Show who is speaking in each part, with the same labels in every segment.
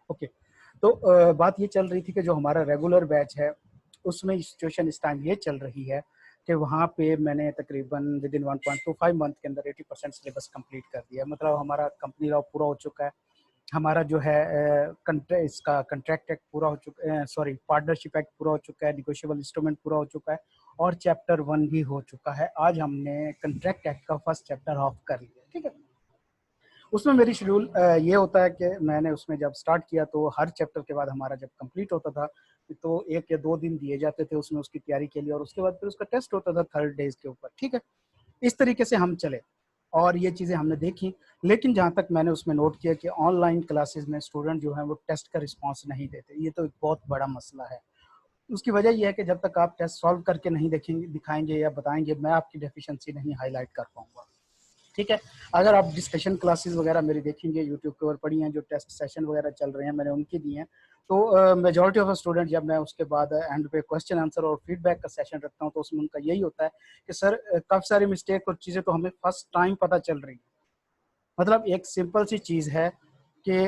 Speaker 1: Okay. तो बात ये चल रही थी कि जो हमारा रेगुलर बैच है उसमें सिचुएशन इस टाइम ये चल रही है कि वहाँ पे मैंने तकरीबन विद इन 1.25 मंथ के अंदर 80% सिलेबस कंप्लीट कर दिया। मतलब हमारा कंपनी लॉ पूरा हो चुका है, हमारा जो है इसका कंट्रैक्ट एक्ट पूरा हो चुका है, सॉरी पार्टनरशिप एक्ट पूरा हो चुका है, निगोशिएबल इंस्ट्रूमेंट पूरा हो चुका है और चैप्टर 1 भी हो चुका है। आज हमने कंट्रैक्ट एक्ट का फर्स्ट चैप्टर ऑफ कर लिया, ठीक है। उसमें मेरी शेड्यूल ये होता है कि मैंने उसमें जब स्टार्ट किया तो हर चैप्टर के बाद हमारा जब कंप्लीट होता था तो 1 या 2 दिन दिए जाते थे उसमें उसकी तैयारी के लिए, और उसके बाद फिर उसका टेस्ट होता था थर्ड डेज के ऊपर, ठीक है। इस तरीके से हम चले और ये चीज़ें हमने देखी। लेकिन जहाँ तक मैंने उसमें नोट किया कि ऑनलाइन क्लासेस में स्टूडेंट जो है वो टेस्ट का रिस्पॉन्स नहीं देते, ये तो एक बहुत बड़ा मसला है। उसकी वजह यह है कि जब तक आप टेस्ट सॉल्व करके नहीं देखेंगे, दिखाएंगे या बताएंगे, मैं आपकी डेफिशिएंसी नहीं हाईलाइट कर पाऊंगा, ठीक है। अगर आप डिस्कशन क्लासेस वगैरह मेरी देखेंगे यूट्यूब के ऊपर पढ़ी हैं, जो टेस्ट सेशन वगैरह चल रहे हैं मैंने उनकी दी हैं, तो मेजॉरिटी ऑफ स्टूडेंट जब मैं उसके बाद एंड पे क्वेश्चन आंसर और फीडबैक का सेशन रखता हूँ तो उसमें उनका यही होता है कि सर काफ़ी सारी मिस्टेक और चीज़ें तो हमें फर्स्ट टाइम पता चल रही है। मतलब एक सिंपल सी चीज़ है कि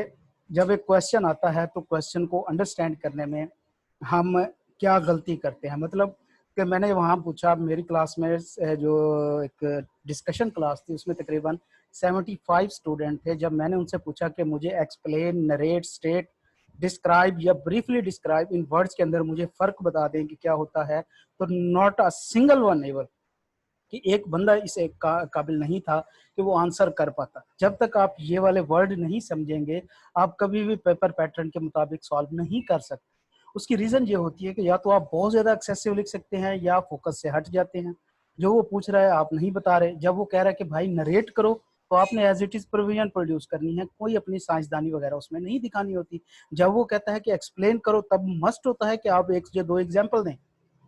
Speaker 1: जब एक क्वेश्चन आता है तो क्वेश्चन को अंडरस्टैंड करने में हम क्या गलती करते हैं। मतलब कि मैंने वहाँ पूछा, मेरी क्लास में जो एक डिस्कशन क्लास थी उसमें तकरीबन 75 स्टूडेंट थे। जब मैंने उनसे पूछा कि मुझे एक्सप्लेन, नरेट, स्टेट, डिस्क्राइब या ब्रीफली डिस्क्राइब इन वर्ड्स के अंदर मुझे फ़र्क बता दें कि क्या होता है, तो not a single one ever कि एक बंदा इस एक काबिल नहीं था कि वो आंसर कर पाता। जब तक आप ये वाले वर्ड नहीं समझेंगे आप कभी भी पेपर पैटर्न के मुताबिक सॉल्व नहीं कर सकते। उसकी रीज़न ये होती है कि या तो आप बहुत ज़्यादा एक्सेसिव लिख सकते हैं या फोकस से हट जाते हैं। जो वो पूछ रहा है आप नहीं बता रहे, जब वो कह रहा है कि भाई नरेट करो तो आपने as it is provision produce करनी है, कोई अपनी साइंसदानी वगैरह उसमें नहीं दिखानी होती। जब वो कहता है कि एक्सप्लेन करो तब मस्ट होता है कि आप एक या दो एग्जाम्पल दें,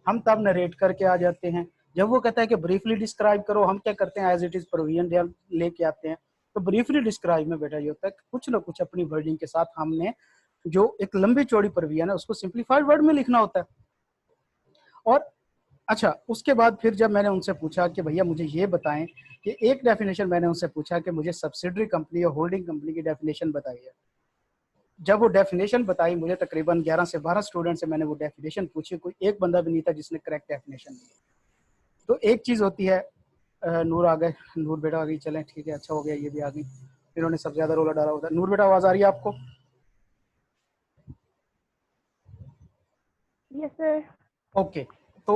Speaker 1: हम तब नरेट करके आ जाते हैं। जब वो कहता है कि ब्रीफली डिस्क्राइब करो, हम क्या करते हैं एज इट इज प्रोविजन लेके आते हैं। तो ब्रीफली डिस्क्राइब में बेटा ये होता है कि कुछ ना कुछ अपनी वर्डिंग के साथ हमने जो एक लंबी चौड़ी प्रोविजन है उसको सिंप्लीफाइड वर्ड में लिखना होता है। और अच्छा, उसके बाद फिर जब मैंने उनसे पूछा कि भैया मुझे ये बताएं कि एक डेफिनेशन मैंने उनसे पूछा कि मुझे सब्सिडरी कंपनी और होल्डिंग कंपनी की डेफिनेशन बताइए। जब वो डेफिनेशन बताई मुझे, तकरीबन 11 से 12 स्टूडेंट से मैंने वो डेफिनेशन पूछी, कोई एक बंदा भी नहीं था जिसने करेक्ट डेफिनेशन दी। तो एक चीज होती है, नूर आ गए, नूर बेटा आ गई, चलें ठीक है, अच्छा हो गया ये भी आ गई, इन्होंने सबसे ज्यादा रोला डाला होता है। नूर बेटा आवाज आ रही है आपको?
Speaker 2: Yes sir.
Speaker 1: ओके। तो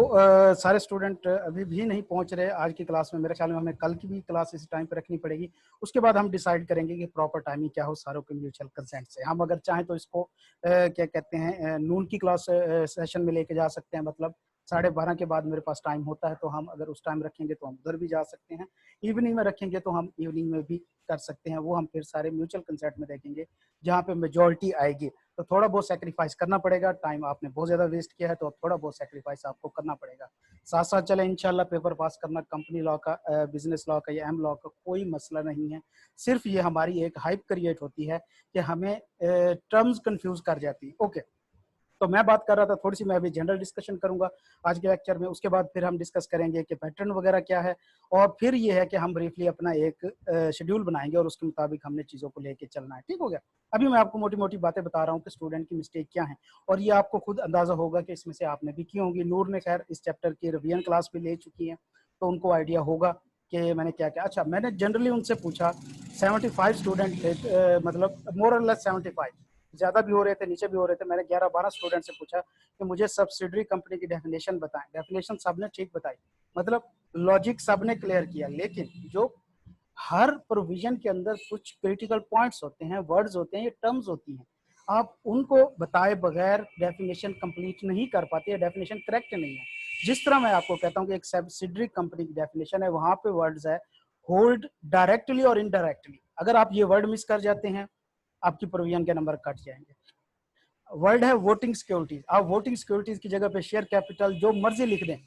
Speaker 1: सारे स्टूडेंट अभी भी नहीं पहुंच रहे आज की क्लास में। मेरे ख्याल में हमें कल की भी क्लास इसी टाइम पे रखनी पड़ेगी। उसके बाद हम डिसाइड करेंगे कि प्रॉपर टाइमिंग क्या हो सारों के म्यूचुअल कंसेंट से। हम अगर चाहें तो इसको क्या कहते हैं नून की क्लास सेशन में लेके जा सकते हैं। मतलब 12:30 के बाद मेरे पास टाइम होता है, तो हम अगर उस टाइम रखेंगे तो हम उधर भी जा सकते हैं। इवनिंग में रखेंगे तो हम इवनिंग में भी कर सकते हैं। वो हम फिर सारे म्यूचुअल कंसेंट में देखेंगे जहाँ पे मेजोरिटी आएगी। तो थोड़ा बहुत सेक्रीफाइस करना पड़ेगा, टाइम आपने बहुत ज़्यादा वेस्ट किया है तो थोड़ा बहुत सेक्रीफाइस आपको करना पड़ेगा। साथ साथ चले इंशाल्लाह पेपर पास करना, कंपनी लॉ का, बिजनेस लॉ का या एम लॉ का कोई मसला नहीं है। सिर्फ ये हमारी एक हाइप क्रिएट होती है कि हमें टर्म्स कंफ्यूज कर जाती है। ओके, तो मैं बात कर रहा था थोड़ी सी, मैं अभी जनरल डिस्कशन करूंगा आज के लेक्चर में। उसके बाद फिर हम डिस्कस करेंगे कि पैटर्न वगैरह क्या है, और फिर ये है कि हम ब्रीफली अपना एक शेड्यूल बनाएंगे और उसके मुताबिक हमने चीज़ों को लेके चलना है। ठीक हो गया? अभी मैं आपको मोटी मोटी बातें बता रहा हूँ कि स्टूडेंट की मिस्टेक क्या है, और ये आपको खुद अंदाजा होगा कि इसमें से आपने भी की होंगी। नूर ने खैर इस चैप्टर की रिवीजन क्लास भी ले चुकी है, तो उनको आइडिया होगा कि मैंने क्या क्या। अच्छा, मैंने जनरली उनसे पूछा, 75 स्टूडेंट थे, मतलब मोर और लेस 75, ज्यादा भी हो रहे थे नीचे भी हो रहे थे। मैंने 11-12 स्टूडेंट से पूछा कि मुझे सब्सिडरी कंपनी की डेफिनेशन बताएं। डेफिनेशन सबने ठीक बताई, मतलब लॉजिक सबने क्लियर किया, लेकिन जो हर प्रोविजन के अंदर कुछ क्रिटिकल पॉइंट्स होते हैं, वर्ड्स होते हैं, ये टर्म्स होती हैं, आप उनको बताए बगैर डेफिनेशन कंप्लीट नहीं कर पाते हैं, डेफिनेशन करेक्ट नहीं है। जिस तरह मैं आपको कहता हूँ कि एक सब्सिडरी कंपनी की डेफिनेशन है, वहां पे वर्ड्स है होल्ड डायरेक्टली और इनडायरेक्टली। अगर आप ये वर्ड मिस कर जाते हैं आपकी प्रोविजन के नंबर कट जाएंगे। वर्ड है वोटिंग सिक्योरिटीज, आप वोटिंग सिक्योरिटीज की जगह पे शेयर कैपिटल जो मर्जी लिख दें,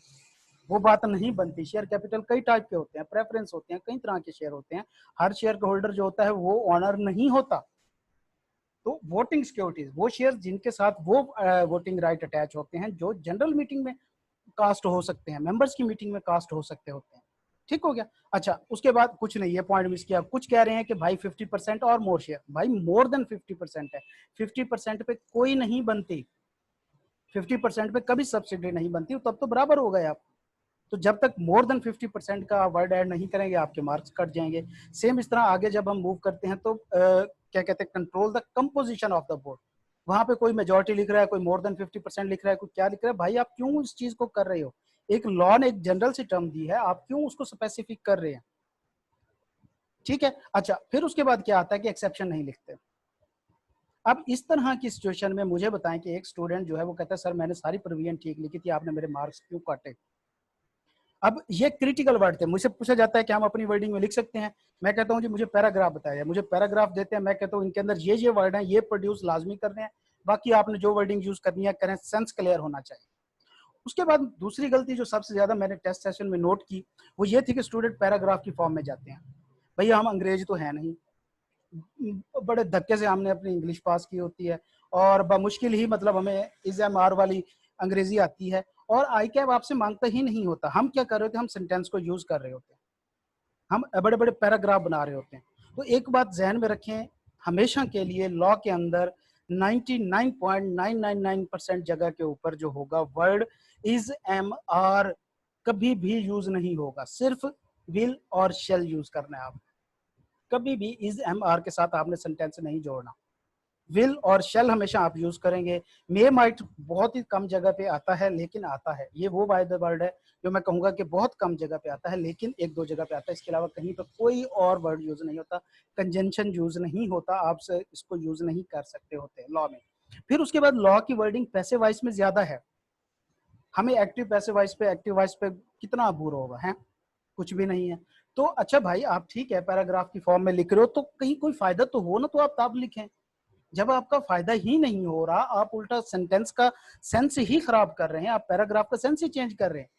Speaker 1: वो बात नहीं बनती। शेयर कैपिटल कई टाइप के होते हैं, प्रेफरेंस होते हैं, कई तरह के शेयर होते हैं। हर शेयर का होल्डर जो होता है वो ऑनर नहीं होता। तो वोटिंग सिक्योरिटीज वो शेयर जिनके साथ वो वोटिंग राइट अटैच होते हैं, जो जनरल मीटिंग में कास्ट हो सकते हैं, मेंबर्स की मीटिंग में कास्ट हो सकते होते हैं। ठीक हो गया। अच्छा, उसके बाद कुछ नहीं, ये पॉइंट मिस किया, कुछ कह रहे हैं कि भाई 50% और मोर शेयर। भाई मोर देन 50% है, 50% पे कोई नहीं बनती, 50% पे कभी सब्सिडी नहीं बनती, तब तो बराबर हो गए आप। तो जब तक मोर देन 50% का वर्ड ऐड नहीं करेंगे आपके मार्क्स कट जाएंगे। सेम इस तरह आगे जब हम मूव करते हैं तो क्या कहते हैं, control the composition of the board. वहां पे कोई मेजोरिटी लिख रहा है, कोई मोर देन 50% लिख रहा है, कोई क्या लिख रहा है, भाई आप क्यों इस चीज को कर रहे हो? एक लॉ ने एक जनरल सी टर्म दी है, आप क्यों उसको स्पेसिफिक कर रहे हैं? ठीक है। अच्छा, फिर उसके बाद क्या आता है कि एक्सेप्शन नहीं लिखते। अब इस तरह की सिचुएशन में मुझे बताएं कि एक स्टूडेंट जो है वो कहता है सर मैंने सारी प्रोविजन ठीक लिखी थी, आपने मेरे मार्क्स क्यों काटे? अब ये क्रिटिकल वर्ड थे, मुझसे पूछा जाता है कि हम अपनी वर्डिंग में लिख सकते हैं। मैं कहता हूँ जी मुझे पैराग्राफ बताया, मुझे पैराग्राफ देते हैं, मैं कहता हूँ इनके अंदर ये वर्ड हैं, ये प्रोड्यूस लाजमी करने हैं, बाकी आपने जो वर्डिंग यूज करनी है करें, सेंस क्लियर होना चाहिए। उसके बाद दूसरी गलती जो सबसे ज्यादा मैंने टेस्ट सेशन में नोट की वो ये थी कि स्टूडेंट पैराग्राफ की फॉर्म में जाते हैं। भैया हम अंग्रेज तो है नहीं, बड़े धक्के से हमने अपनी इंग्लिश पास की होती है और बमुश्किल ही मतलब हमें इज एम आर वाली अंग्रेजी आती है, और आई कैब आपसे मांगता ही नहीं होता। हम क्या कर रहे होते हैं, हम सेंटेंस को यूज कर रहे होते हैं, हम बड़े बड़े पैराग्राफ बना रहे होते हैं। तो एक बात जहन में रखें, हमेशा के लिए लॉ के अंदर 99.999% जगह के ऊपर जो होगा वर्ड इज एम आर कभी भी यूज नहीं होगा, सिर्फ विल और शेल यूज करना है। आप कभी भी इज एम आर के साथ आपने सेंटेंस नहीं जोड़ना, विल और शेल हमेशा आप यूज करेंगे। मे माइट बहुत ही कम जगह पे आता है लेकिन आता है, ये वो बाय द वर्ड है जो मैं कहूंगा कि बहुत कम जगह पे आता है, लेकिन एक दो जगह पे आता है, इसके अलावा कहीं पर कोई और वर्ड यूज नहीं होता, कंजंक्शन यूज नहीं होता, आप इसको यूज नहीं कर सकते होते लॉ में। फिर उसके बाद लॉ की वर्डिंग पैसिव वॉइस में ज्यादा है, हमें एक्टिव पैसिव वॉइस पे एक्टिव वॉइस पे कितना अबूर होगा है, कुछ भी नहीं है। तो अच्छा भाई आप ठीक है पैराग्राफ की फॉर्म में लिख रहे हो तो कहीं कोई फायदा तो हो ना, तो आप तब लिखें। जब आपका फायदा ही नहीं हो रहा, आप उल्टा सेंटेंस का सेंस ही खराब कर रहे हैं, आप पैराग्राफ का सेंस ही चेंज कर रहे हैं।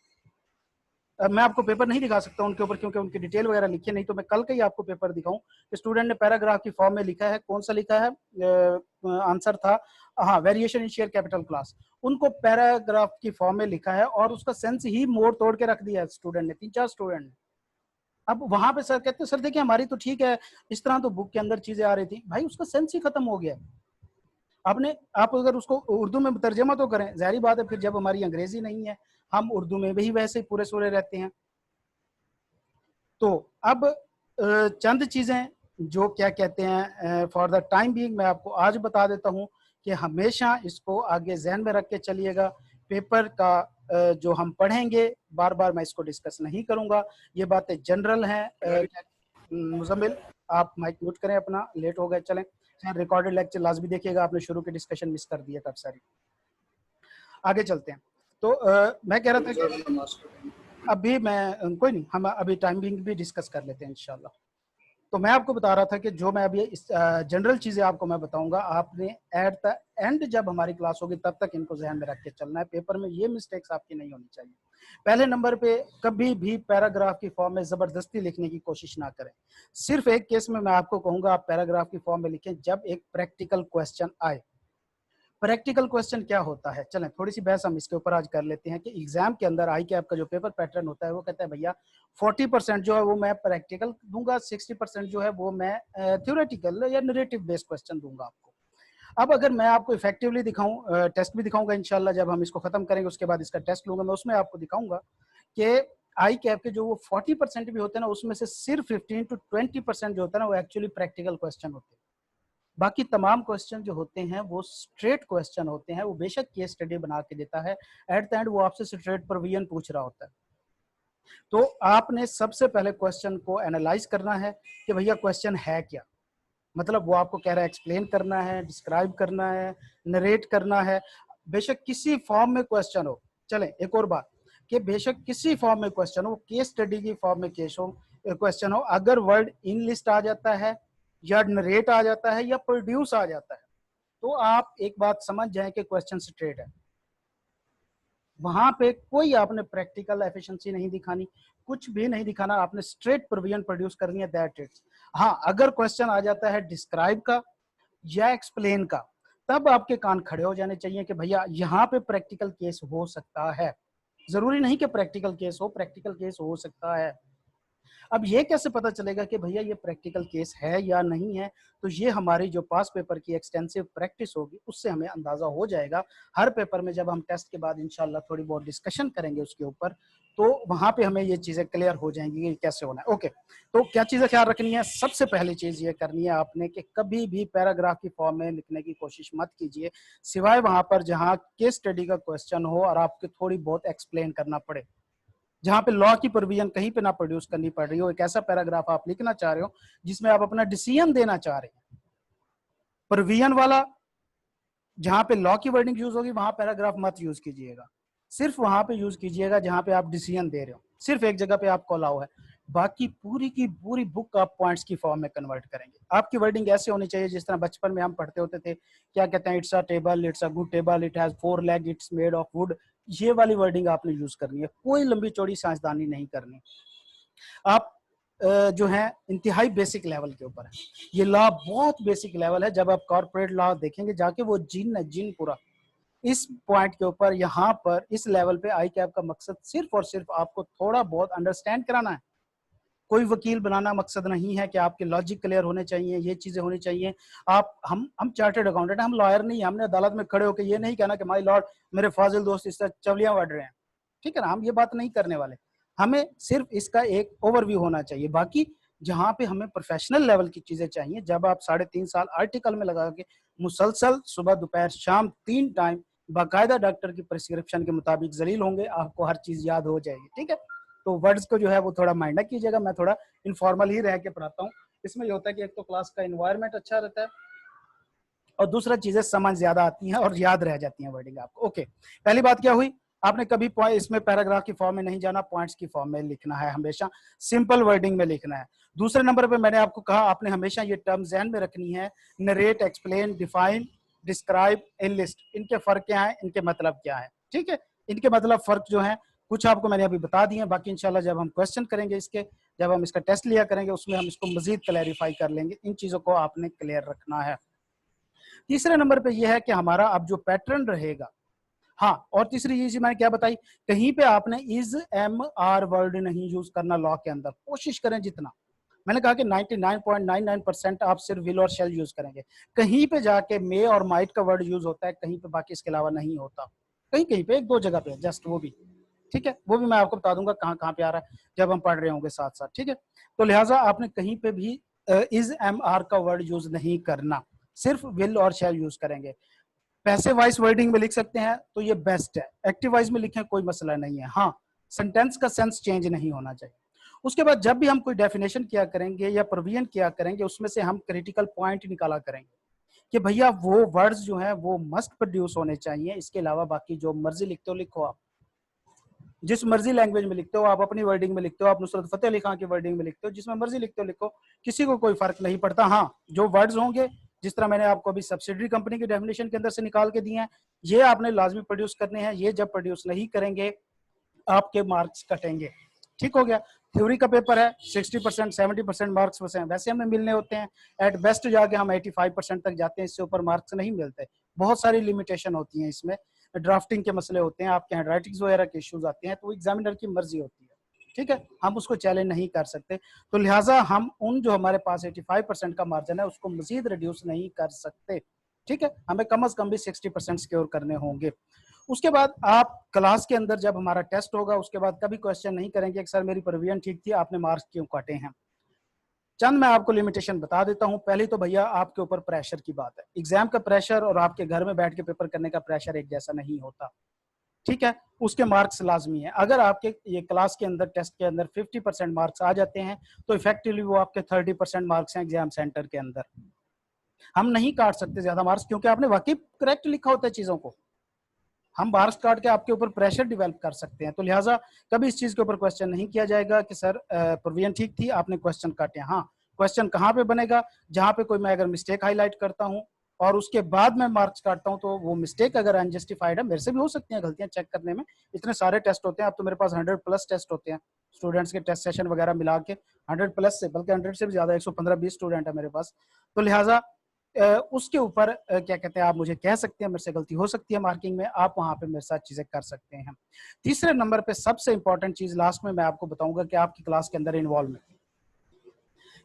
Speaker 1: मैं आपको पेपर नहीं दिखा सकता उनके ऊपर क्योंकि उनकी डिटेल वगैरह लिखी है, नहीं तो मैं कल का ही आपको पेपर दिखाऊं कि स्टूडेंट ने पैराग्राफ की फॉर्म में लिखा है, कौन सा लिखा है, आंसर था हाँ variation in share capital class, उनको पैराग्राफ की फॉर्म में लिखा है और उसका सेंस ही मोड़ तोड़ के रख दिया है स्टूडेंट ने, 3-4 स्टूडेंट ने। अब वहां पे सर कहते हैं सर देखिए हमारी तो ठीक है, इस तरह तो बुक के अंदर चीजें आ रही थी, भाई उसका सेंस ही खत्म हो गया। आपने आप अगर उसको उर्दू में तर्जमा तो करें, जाहिर बात है फिर जब हमारी अंग्रेजी नहीं है हम उर्दू में भी वैसे ही पूरे सूरे रहते हैं। तो अब चंद चीजें जो क्या कहते हैं फॉर द टाइम बीइंग मैं आपको आज बता देता हूं कि हमेशा इसको आगे जहन में रख के चलिएगा। पेपर का जो हम पढ़ेंगे बार बार मैं इसको डिस्कस नहीं करूंगा, ये बातें जनरल हैं। मुजम्मिल आप माइक म्यूट करें अपना, लेट हो गए, चलें। रिकॉर्डेड लेक्चर लाजमी देखिएगा, आपने शुरू की डिस्कशन मिस कर दी है काफी सारी। आगे चलते हैं। तो मैं कह रहा था कि अभी मैं कोई नहीं, हम अभी टाइमिंग भी डिस्कस कर लेते हैं इंशाल्लाह। तो मैं आपको बता रहा था कि जो मैं अभी इस जनरल चीजें आपको मैं बताऊंगा, आपने एट द एंड जब हमारी क्लास होगी तब तक इनको ध्यान में रख के चलना है, पेपर में ये मिस्टेक्स आपकी नहीं होनी चाहिए। पहले नंबर पे कभी भी पैराग्राफ की फॉर्म में जबरदस्ती लिखने की कोशिश ना करें। सिर्फ एक केस में मैं आपको कहूंगा आप पैराग्राफ की फॉर्म में लिखें, जब एक प्रैक्टिकल क्वेश्चन आए। प्रैक्टिकल क्वेश्चन क्या होता है, चलें थोड़ी सी बहस हम इसके ऊपर आज कर लेते हैं कि एग्जाम के अंदर आई कैप का जो पेपर पैटर्न होता है वो कहता है भैया 40% जो है वो मैं प्रैक्टिकल दूंगा, 60% जो है वो मैं थ्योरेटिकल या नरेटिव बेस्ड क्वेश्चन दूंगा आपको। अब अगर मैं आपको इफेक्टिवली दिखाऊं, टेस्ट भी दिखाऊंगा इंशाल्लाह, जब हम इसको खत्म करेंगे उसके बाद इसका टेस्ट लूंगा मैं, उसमें आपको दिखाऊंगा कि आई कैप के जो वो 40% भी होते हैं ना, उसमें से सिर्फ 15 to 20% जो होता है ना वो एक्चुअली प्रैक्टिकल क्वेश्चन होते हैं। बाकी तमाम क्वेश्चन जो होते हैं वो स्ट्रेट क्वेश्चन होते हैं, वो बेशक केस स्टडी बना के देता है, एट द एंड वो आपसे स्ट्रेट प्रोविजन पूछ रहा होता है। तो आपने सबसे पहले क्वेश्चन को एनालाइज करना है कि भैया क्वेश्चन है क्या, मतलब वो आपको कह रहा है एक्सप्लेन करना है, डिस्क्राइब करना है, नरेट करना है, बेशक किसी फॉर्म में क्वेश्चन हो। चले एक और बात कि बेशक किसी फॉर्म में क्वेश्चन हो, केस स्टडी की फॉर्म में केस हो क्वेश्चन हो, अगर वर्ड इन लिस्ट आ जाता है या नरेट आ जाता है या प्रोड्यूस आ जाता है तो आप एक बात समझ जाएं कि क्वेश्चन स्ट्रेट है। वहां पे कोई आपने प्रैक्टिकल एफिशिएंसी नहीं दिखानी, कुछ भी नहीं दिखाना, आपने स्ट्रेट प्रोविजन प्रोड्यूस करनी है, दैट इट्स। हाँ अगर क्वेश्चन आ जाता है डिस्क्राइब का या एक्सप्लेन का, तब आपके कान खड़े हो जाने चाहिए कि भैया यहाँ पे प्रैक्टिकल केस हो सकता है। जरूरी नहीं कि प्रैक्टिकल केस हो, प्रैक्टिकल केस हो सकता है। अब ये कैसे पता चलेगा कि भैया ये प्रैक्टिकल केस है या नहीं है? तो ये हमारी जो पास पेपर की एक्सटेंसिव प्रैक्टिस होगी उससे हमें अंदाजा हो जाएगा। हर पेपर में जब हम टेस्ट के बाद इंशाल्लाह थोड़ी बहुत डिस्कशन करेंगे उसके ऊपर, तो वहां पे हमें ये चीजें क्लियर हो जाएंगी कि कैसे होना है। ओके, तो क्या चीजें ख्याल रखनी है? सबसे पहली चीज ये करनी है आपने कि कभी भी पैराग्राफ की फॉर्म में लिखने की कोशिश मत कीजिए, सिवाय वहां पर जहां केस स्टडी का क्वेश्चन हो और आपको थोड़ी बहुत एक्सप्लेन करना पड़े, जहां पे लॉ की प्रोविजन कहीं पे ना प्रोड्यूस करनी पड़ रही हो। एक ऐसा पैराग्राफ आप लिखना चाह रहे हो जिसमें आप अपना डिसीजन देना चाह रहे हैं, प्रोविजन वाला जहां पे लॉ की वर्डिंग यूज होगी वहां पैराग्राफ मत यूज कीजिएगा, सिर्फ वहां पे यूज कीजिएगा जहां पे आप डिसीजन दे रहे हो। सिर्फ एक जगह पे आपको अलाउ है, बाकी पूरी की पूरी बुक आप पॉइंट्स की फॉर्म में कन्वर्ट करेंगे। आपकी वर्डिंग ऐसे होनी चाहिए जिस तरह बचपन में हम पढ़ते होते थे, क्या कहते हैं, it's a table, it's a good table, it has 4 leg, it's made of would. ये वाली वर्डिंग आपने यूज करनी है, कोई लंबी चौड़ी साइंसदानी नहीं करनी। आप जो है इंतहाई बेसिक लेवल के ऊपर है, ये लॉ बहुत बेसिक लेवल है। जब आप कॉर्पोरेट लॉ देखेंगे जाके, वो जिन है जिन पूरा इस पॉइंट के ऊपर, यहाँ पर इस लेवल पे आई कैप का मकसद सिर्फ और सिर्फ आपको थोड़ा बहुत अंडरस्टैंड कराना है। कोई वकील बनाना मकसद नहीं है कि आपके लॉजिक क्लियर होने चाहिए, ये चीजें होनी चाहिए। आप हम चार्टर्ड अकाउंटेंट, हम लॉयर नहीं है। हमने अदालत में खड़े होकर ये नहीं कहना कि माय लॉर्ड मेरे फाजिल दोस्त इस तरह चवलियां बढ़ रहे हैं, ठीक है ना, हम ये बात नहीं करने वाले। हमें सिर्फ इसका एक ओवरव्यू होना चाहिए। बाकी जहाँ पे हमें प्रोफेशनल लेवल की चीजें चाहिए, जब आप 3.5 साल आर्टिकल में लगा के मुसलसल सुबह दोपहर शाम 3 टाइम बाकायदा डॉक्टर की प्रिस्क्रिप्शन के मुताबिक जलील होंगे, आपको हर चीज याद हो जाएगी, ठीक है। तो वर्ड्स को जो है वो थोड़ा माइंड कीजिएगा, मैं थोड़ा इनफॉर्मल ही रह के पढ़ाता हूँ। इसमें ये होता है कि एक तो क्लास का इन्वायरमेंट अच्छा रहता है और दूसरा चीजें समझ ज्यादा आती हैं और याद रह जाती हैं वर्डिंग आपको। ओके, पहली बात क्या हुई, आपने कभी इसमें पैराग्राफ की फॉर्म में नहीं जाना, पॉइंट्स की फॉर्म में लिखना है, हमेशा सिंपल वर्डिंग में लिखना है। दूसरे नंबर पे मैंने आपको कहा आपने हमेशा ये टर्म ध्यान में रखनी है, narrate, explain, define, describe, enlist. इनके फर्क क्या है, इनके मतलब क्या है, ठीक है। इनके मतलब फर्क जो है कुछ आपको मैंने अभी बता दिए, बाकी इंशाल्लाह जब हम क्वेश्चन करेंगे इसके, जब हम इसका टेस्ट लिया करेंगे उसमें हम इसको मजीद क्लैरिफाई कर लेंगे। इन चीजों को आपने क्लियर रखना है। तीसरे नंबर पे यह है कि हमारा अब जो पैटर्न रहेगा, हाँ, और तीसरी चीज मैंने क्या बताई, कहीं पे आपने इज एम आर वर्ड नहीं यूज करना लॉ के अंदर, कोशिश करें जितना। मैंने कहा कि 99.99% आप सिर्फ विल और शेल यूज करेंगे। कहीं पे जाके मे और माइट का वर्ड यूज होता है, कहीं पे बाकी इसके अलावा नहीं होता, कहीं कहीं पे 1-2 जगह पे जस्ट, वो भी ठीक है, वो भी मैं आपको बता दूंगा कहाँ कहाँ पे आ रहा है जब हम पढ़ रहे होंगे साथ साथ, ठीक है। तो लिहाजा आपने कहीं पे भी इज एम आर का वर्ड यूज नहीं करना, सिर्फ विल और शेल यूज करेंगे। पैसिव वॉइस वर्डिंग में लिख सकते हैं तो ये बेस्ट है, एक्टिव वॉइस में लिखें कोई मसला नहीं है, हाँ सेंटेंस का सेंस चेंज नहीं होना चाहिए। उसके बाद जब भी हम कोई डेफिनेशन किया करेंगे या प्रोविजन किया करेंगे, उसमें से हम क्रिटिकल पॉइंट निकाला करेंगे कि भैया वो वर्ड्स जो हैं वो मस्ट प्रोड्यूस होने चाहिए, इसके अलावा बाकी जो मर्जी लिखते हो लिखो, आप जिस मर्जी लैंग्वेज में लिखते हो, आप अपनी वर्डिंग में लिखते हो, आप नुसरत फतेह अली खान की वर्डिंग में लिखते हो, जिसमें मर्जी लिखते हो लिखो, किसी को कोई फर्क नहीं पड़ता। हाँ, जो वर्ड्स होंगे जिस तरह मैंने आपको अभी सब्सिडरी कंपनी की डेफिनेशन के अंदर से निकाल के दिए हैं, ये आपने लाजमी प्रोड्यूस करने हैं। ये जब प्रोड्यूस नहीं करेंगे आपके मार्क्स कटेंगे, ठीक हो गया। थ्योरी का पेपर है, 60% 70% मार्क्स वैसे हमें मिलने होते हैं, एट बेस्ट जाके हम 85% तक जाते हैं, इससे ऊपर मार्क्स नहीं मिलते। बहुत सारी लिमिटेशन होती हैं इसमें, ड्राफ्टिंग के मसले होते हैं, आपके हैंड राइटिंग्स वगैरह के इश्यूज आते हैं, तो एग्जामिनर की मर्जी होती है, ठीक है, हम उसको चैलेंज नहीं कर सकते। तो लिहाजा हम उन जो हमारे पास 85% का मार्जिन है उसको मजीद रिड्यूस नहीं कर सकते, ठीक है, हमें कम अज कम भी 60% सिक्योर करने होंगे। उसके बाद आप क्लास के अंदर जब हमारा टेस्ट होगा उसके बाद कभी क्वेश्चन नहीं करेंगे कि सर मेरी प्रोविजन ठीक थी, आपने मार्क्स क्यों काटे हैं। चंद मैं आपको लिमिटेशन बता देता हूं। पहली तो भैया आपके ऊपर प्रेशर की बात है, एग्जाम का प्रेशर और आपके घर में बैठ के पेपर करने का प्रेशर एक जैसा नहीं होता, ठीक है। उसके मार्क्स लाजमी है, अगर आपके ये क्लास के अंदर टेस्ट के अंदर 50% मार्क्स आ जाते हैं तो इफेक्टिवली वो आपके 30% मार्क्स हैं एग्जाम सेंटर के अंदर। हम नहीं काट सकते ज्यादा मार्क्स क्योंकि आपने वाकई करेक्ट लिखा होता है चीजों को, हम मार्क्स काट के आपके ऊपर प्रेशर डिवेल्प कर सकते हैं। तो लिहाजा कभी इस चीज के ऊपर क्वेश्चन नहीं किया जाएगा कि सर प्रोविजन ठीक थी आपने क्वेश्चन काटे। हाँ, क्वेश्चन कहाँ पे बनेगा, जहां पे कोई मैं अगर मिस्टेक हाईलाइट करता हूँ और उसके बाद मैं मार्क्स काटता हूँ, तो वो मिस्टेक अगर अनजस्टिफाइड है, मेरे से भी हो सकती है गलतियां चेक करने में, इतने सारे टेस्ट होते हैं, अब तो मेरे पास 100+ टेस्ट होते हैं स्टूडेंट्स के टेस्ट सेशन वगैरह मिला के, 100+ से, बल्कि 100 से भी ज्यादा, 115-120 स्टूडेंट है मेरे पास। तो लिहाजा उसके ऊपर क्या कहते हैं, आप मुझे कह सकते हैं, मेरे से गलती हो सकती है मार्किंग में, आप वहां पे मेरे साथ चीजें कर सकते हैं। तीसरे नंबर पे सबसे इंपॉर्टेंट चीज लास्ट में मैं आपको बताऊंगा कि आपकी क्लास के अंदर इन्वॉल्वमेंट।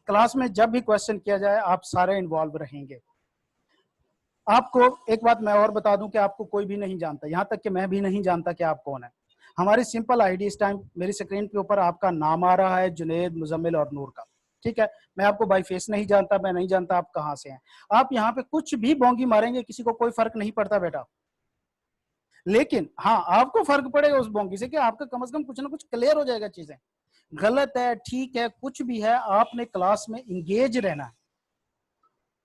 Speaker 1: क्लास में जब भी क्वेश्चन किया जाए आप सारे इन्वॉल्व रहेंगे। आपको एक बात मैं और बता दूं कि आपको कोई भी नहीं जानता, यहां तक कि मैं भी नहीं जानता कि आप कौन है। हमारी सिंपल आईडी इस टाइम मेरी स्क्रीन के ऊपर आपका नाम आ रहा है, जुनेद, मुजम्मिल और नूर का। ठीक है, मैं आपको बाई फेस नहीं जानता, मैं नहीं जानता आप कहां से हैं। आप यहाँ पे कुछ भी बोंगी मारेंगे, किसी को कोई फर्क नहीं पड़ता बेटा। लेकिन हाँ, आपको फर्क पड़ेगा उस बोंगी से कि आपका कम से कम कुछ ना कुछ क्लियर हो जाएगा। चीजें गलत है, ठीक है, कुछ भी है, आपने क्लास में इंगेज रहना है।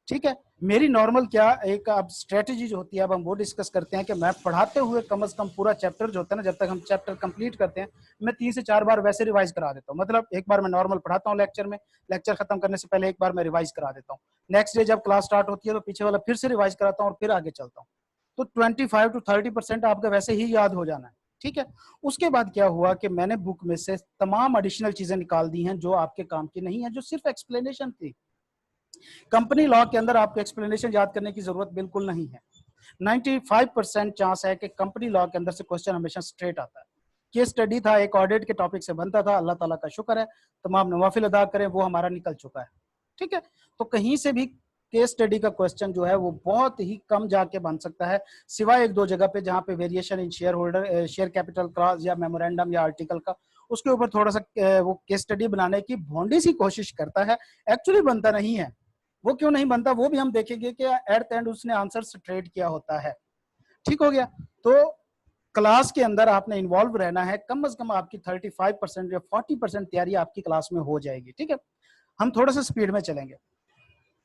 Speaker 1: ठीक है, मेरी नॉर्मल क्या एक अब स्ट्रेटेजी जो होती है, अब हम वो डिस्कस करते हैं कि मैं पढ़ाते हुए कम से कम पूरा चैप्टर जो होता है ना, जब तक हम चैप्टर कंप्लीट करते हैं, मैं 3 से 4 बार वैसे रिवाइज करा देता हूँ। मतलब एक बार मैं नॉर्मल पढ़ाता हूँ लेक्चर में, लेक्चर खत्म करने से पहले एक बार मैं रिवाइज करा देता हूँ। नेक्स्ट डे जब क्लास स्टार्ट होती है तो पीछे वाला फिर से रिवाइज कराता हूँ और फिर आगे चलता हूँ। तो 25 to 30% आपका वैसे ही याद हो जाना है। ठीक है, उसके बाद क्या हुआ कि मैंने बुक में से तमाम एडिशनल चीजें निकाल दी हैं जो आपके काम की नहीं है, जो सिर्फ एक्सप्लेनेशन थी। कंपनी लॉ के अंदर आपको एक्सप्लेनेशन याद करने की जरूरत बिल्कुल नहीं है। 95% चांस है कि कंपनी लॉ के अंदर से क्वेश्चन हमेशा स्ट्रेट आता है। केस स्टडी था, एक ऑडिट के टॉपिक से बनता था, अल्लाह ताला का शुक्र है, तमाम नवाफिल अदा करें, वो हमारा निकल चुका है। ठीक है, तो कहीं से भी केस स्टडी का क्वेश्चन जो है वो बहुत ही कम जाके बन सकता है, सिवाय एक दो जगह पे जहां पे variation in share holder, share capital clause या मेमोरेंडम या आर्टिकल का, उसके ऊपर थोड़ा सा वो केस स्टडी बनाने की भोंडी सी कोशिश करता है, एक्चुअली बनता नहीं है। वो क्यों नहीं बनता वो भी हम देखेंगे कि एट द एंड उसने आंसर ट्रेड किया होता है। ठीक हो गया, तो क्लास के अंदर आपने इन्वॉल्व रहना है, कम से कम आपकी 35% या 40% तैयारी आपकी क्लास में हो जाएगी। ठीक है, हम थोड़ा सा स्पीड में चलेंगे।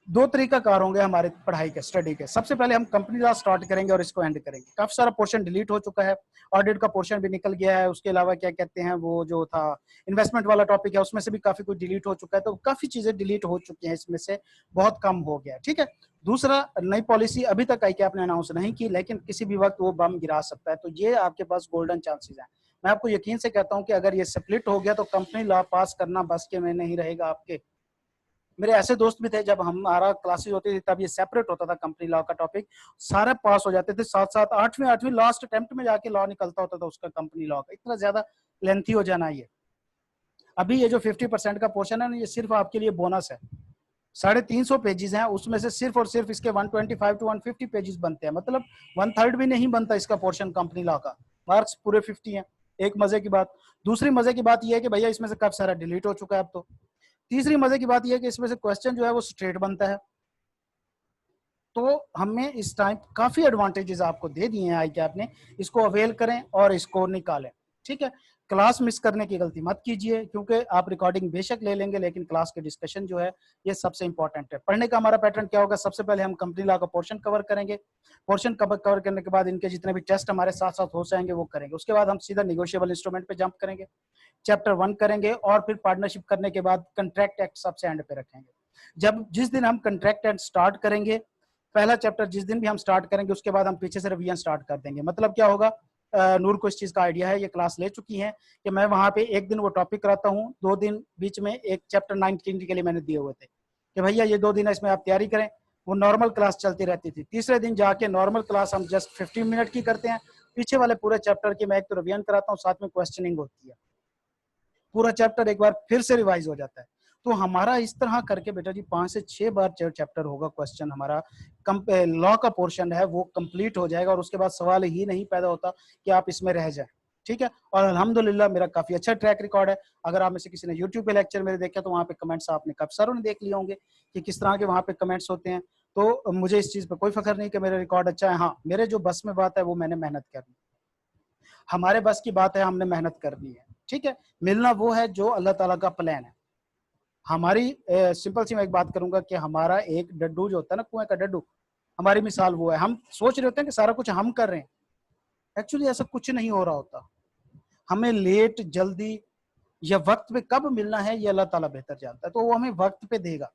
Speaker 1: दो तरीका कार होंगे हमारे पढ़ाई के, स्टडी के। सबसे पहले हम कंपनी लॉ स्टार्ट करेंगे और इसको एंड करेंगे। काफी सारा पोर्शन डिलीट हो चुका है, ऑडिट का पोर्शन भी निकल गया है, उसके अलावा क्या कहते हैं वो जो था इन्वेस्टमेंट वाला टॉपिक है उसमें से भी काफी कुछ डिलीट हो चुका है। तो काफी चीजें डिलीट हो चुकी हैं, इसमें से बहुत कम हो गया। ठीक है, दूसरा, नई पॉलिसी अभी तक आई कि आपने अनाउंस नहीं की, लेकिन किसी भी वक्त वो बम गिरा सकता है, तो ये आपके पास गोल्डन चांसेस हैं। मैं आपको यकीन से कहता हूं कि अगर ये स्प्लिट हो गया तो कंपनी लॉ पास करना बस के में नहीं रहेगा आपके। मेरे ऐसे दोस्त भी थे, जब हमारा क्लासेस होती थी तब ये सेपरेट होता था कंपनी लॉ का टॉपिक, सारे पास हो जाते थे, साथ साथ आठवीं लास्ट अटेम्प्ट में जाके लॉ निकलता होता था उसका, कंपनी लॉ का। इतना ज्यादा लेंथी हो जाना ये। अभी ये जो 50% का पोर्शन है ना, ये सिर्फ आपके लिए बोनस है। 350 पेजेस हैं, उसमें से सिर्फ और सिर्फ इसके 125 to 150 पेजेस बनते हैं, मतलब 1/3 भी नहीं बनता इसका पोर्शन कंपनी लॉ का। मार्क्स पूरे 50 हैं। एक मजे की बात। दूसरी मजे की बात यह है कि भैया इसमें से काफी सारा डिलीट हो चुका है अब तो। तीसरी मजे की बात यह है कि इसमें से क्वेश्चन जो है वो स्ट्रेट बनता है। तो हमें इस टाइम काफी एडवांटेजेस आपको दे दिए हैं आई कैप ने, इसको अवेल करें और इसको निकालें। ठीक है, क्लास मिस करने की गलती मत कीजिए, क्योंकि आप रिकॉर्डिंग बेशक ले लेंगे लेकिन क्लास के डिस्कशन जो है ये सबसे इंपॉर्टेंट है। पढ़ने का हमारा पैटर्न क्या होगा, सबसे पहले हम कंपनी लॉ का पोर्शन कवर करेंगे, पोर्शन कवर करने के बाद इनके जितने भी टेस्ट हमारे साथ साथ हो जाएंगे वो करेंगे। उसके बाद हम सीधा निगोशिएबल इंस्ट्रूमेंट पे जंप करेंगे, चैप्टर 1 करेंगे, और फिर पार्टनरशिप करने के बाद कंट्रैक्ट एक्ट सबसे एंड पे रखेंगे। जब जिस दिन हम कंट्रैक्ट एक्ट स्टार्ट करेंगे, पहला चैप्टर जिस दिन भी हम स्टार्ट करेंगे उसके बाद हम पीछे से रिवीजन स्टार्ट कर देंगे। मतलब क्या होगा, नूर को इस चीज का आइडिया है, ये क्लास ले चुकी है, कि मैं वहां पे एक दिन वो टॉपिक कराता हूँ, 2 दिन बीच में एक चैप्टर 19 के लिए मैंने दिए हुए थे कि भैया ये 2 दिन है, इसमें आप तैयारी करें। वो नॉर्मल क्लास चलती रहती थी। तीसरे दिन जाके नॉर्मल क्लास हम जस्ट 15 मिनट की करते हैं, पीछे वाले पूरे चैप्टर की मैं एक तो रिवीजन कराता हूँ, साथ में क्वेश्चनिंग होती है, पूरा चैप्टर एक बार फिर से रिवाइज हो जाता है। तो हमारा इस तरह करके बेटा जी 5 से 6 बार चैप्टर होगा, क्वेश्चन हमारा लॉ का पोर्शन है वो कंप्लीट हो जाएगा, और उसके बाद सवाल ही नहीं पैदा होता कि आप इसमें रह जाए। ठीक है, और अल्हम्दुलिल्लाह मेरा काफी अच्छा ट्रैक रिकॉर्ड है। अगर आप में से किसी ने यूट्यूब पे लेक्चर मेरे देखे तो वहाँ पे कमेंट्स आपने काफी सारों ने देख लिए होंगे कि किस तरह के वहाँ पे कमेंट्स होते हैं। तो मुझे इस चीज पे कोई फख्र नहीं कि मेरा रिकॉर्ड अच्छा है। हाँ, मेरे जो बस में बात है वो मैंने मेहनत करनी, हमारे बस की बात है, हमने मेहनत करनी है। ठीक है, मिलना वो है जो अल्लाह ताला का प्लान है। हमारी सिंपल सी मैं एक बात करूंगा कि हमारा एक डड्डू जो होता है ना, कुएं का डड्डू, हमारी मिसाल वो है। हम सोच रहे होते हैं कि सारा कुछ हम कर रहे हैं, एक्चुअली ऐसा कुछ नहीं हो रहा होता। हमें लेट, जल्दी या वक्त पे कब मिलना है ये अल्लाह ताला बेहतर जानता है, तो वो हमें वक्त पे देगा।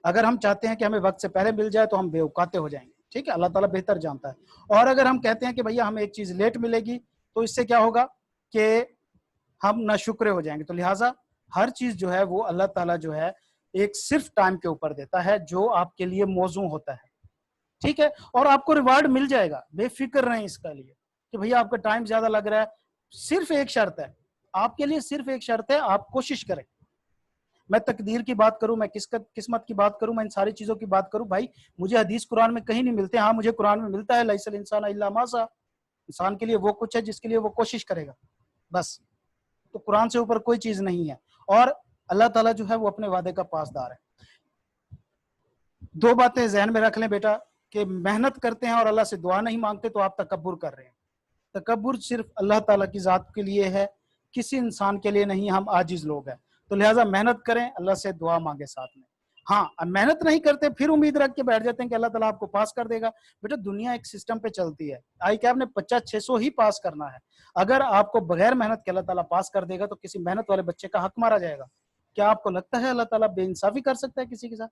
Speaker 1: अगर हम चाहते हैं कि हमें वक्त से पहले मिल जाए तो हम बेवकाते हो जाएंगे। ठीक है, अल्लाह ताला बेहतर जानता है। और अगर हम कहते हैं कि भैया हमें एक चीज लेट मिलेगी, तो इससे क्या होगा कि हम नाशुक्रे हो जाएंगे। तो लिहाजा हर चीज जो है वो अल्लाह ताला जो है एक सिर्फ टाइम के ऊपर देता है जो आपके लिए मौजू होता है, ठीक है, और आपको रिवार्ड मिल जाएगा, बेफिक्र रहें इसके लिए कि भैया आपका टाइम ज्यादा लग रहा है। सिर्फ एक शर्त है आपके लिए, सिर्फ एक शर्त है, आप कोशिश करें। मैं तकदीर की बात करूं, मैं किस्मत की बात करूं, मैं इन सारी चीजों की बात करूं, भाई मुझे हदीस कुरान में कहीं नहीं मिलते। हाँ, मुझे कुरान में मिलता है लैसल इंसान इल्ला मा सा, इंसान के लिए वो कुछ है जिसके लिए वो कोशिश करेगा, बस। तो कुरान से ऊपर कोई चीज नहीं है, और अल्लाह ताला जो है वो अपने वादे का पासदार है। दो बातें जहन में रख लें बेटा, कि मेहनत करते हैं और अल्लाह से दुआ नहीं मांगते तो आप तकब्बुर कर रहे हैं। तकब्बुर सिर्फ अल्लाह ताला की जात के लिए है, किसी इंसान के लिए नहीं। हम आजिज लोग हैं, तो लिहाजा मेहनत करें, अल्लाह से दुआ मांगे साथ में। हाँ, अब मेहनत नहीं करते फिर उम्मीद रख के बैठ जाते हैं कि अल्लाह ताला आपको पास कर देगा। बेटा दुनिया एक सिस्टम पे चलती है, आई कैब ने 50-600 ही पास करना है। अगर आपको बगैर मेहनत के अल्लाह ताला पास कर देगा तो किसी मेहनत वाले बच्चे का हक मारा जाएगा। क्या आपको लगता है अल्लाह ताला बेइंसाफी कर सकता है किसी के साथ?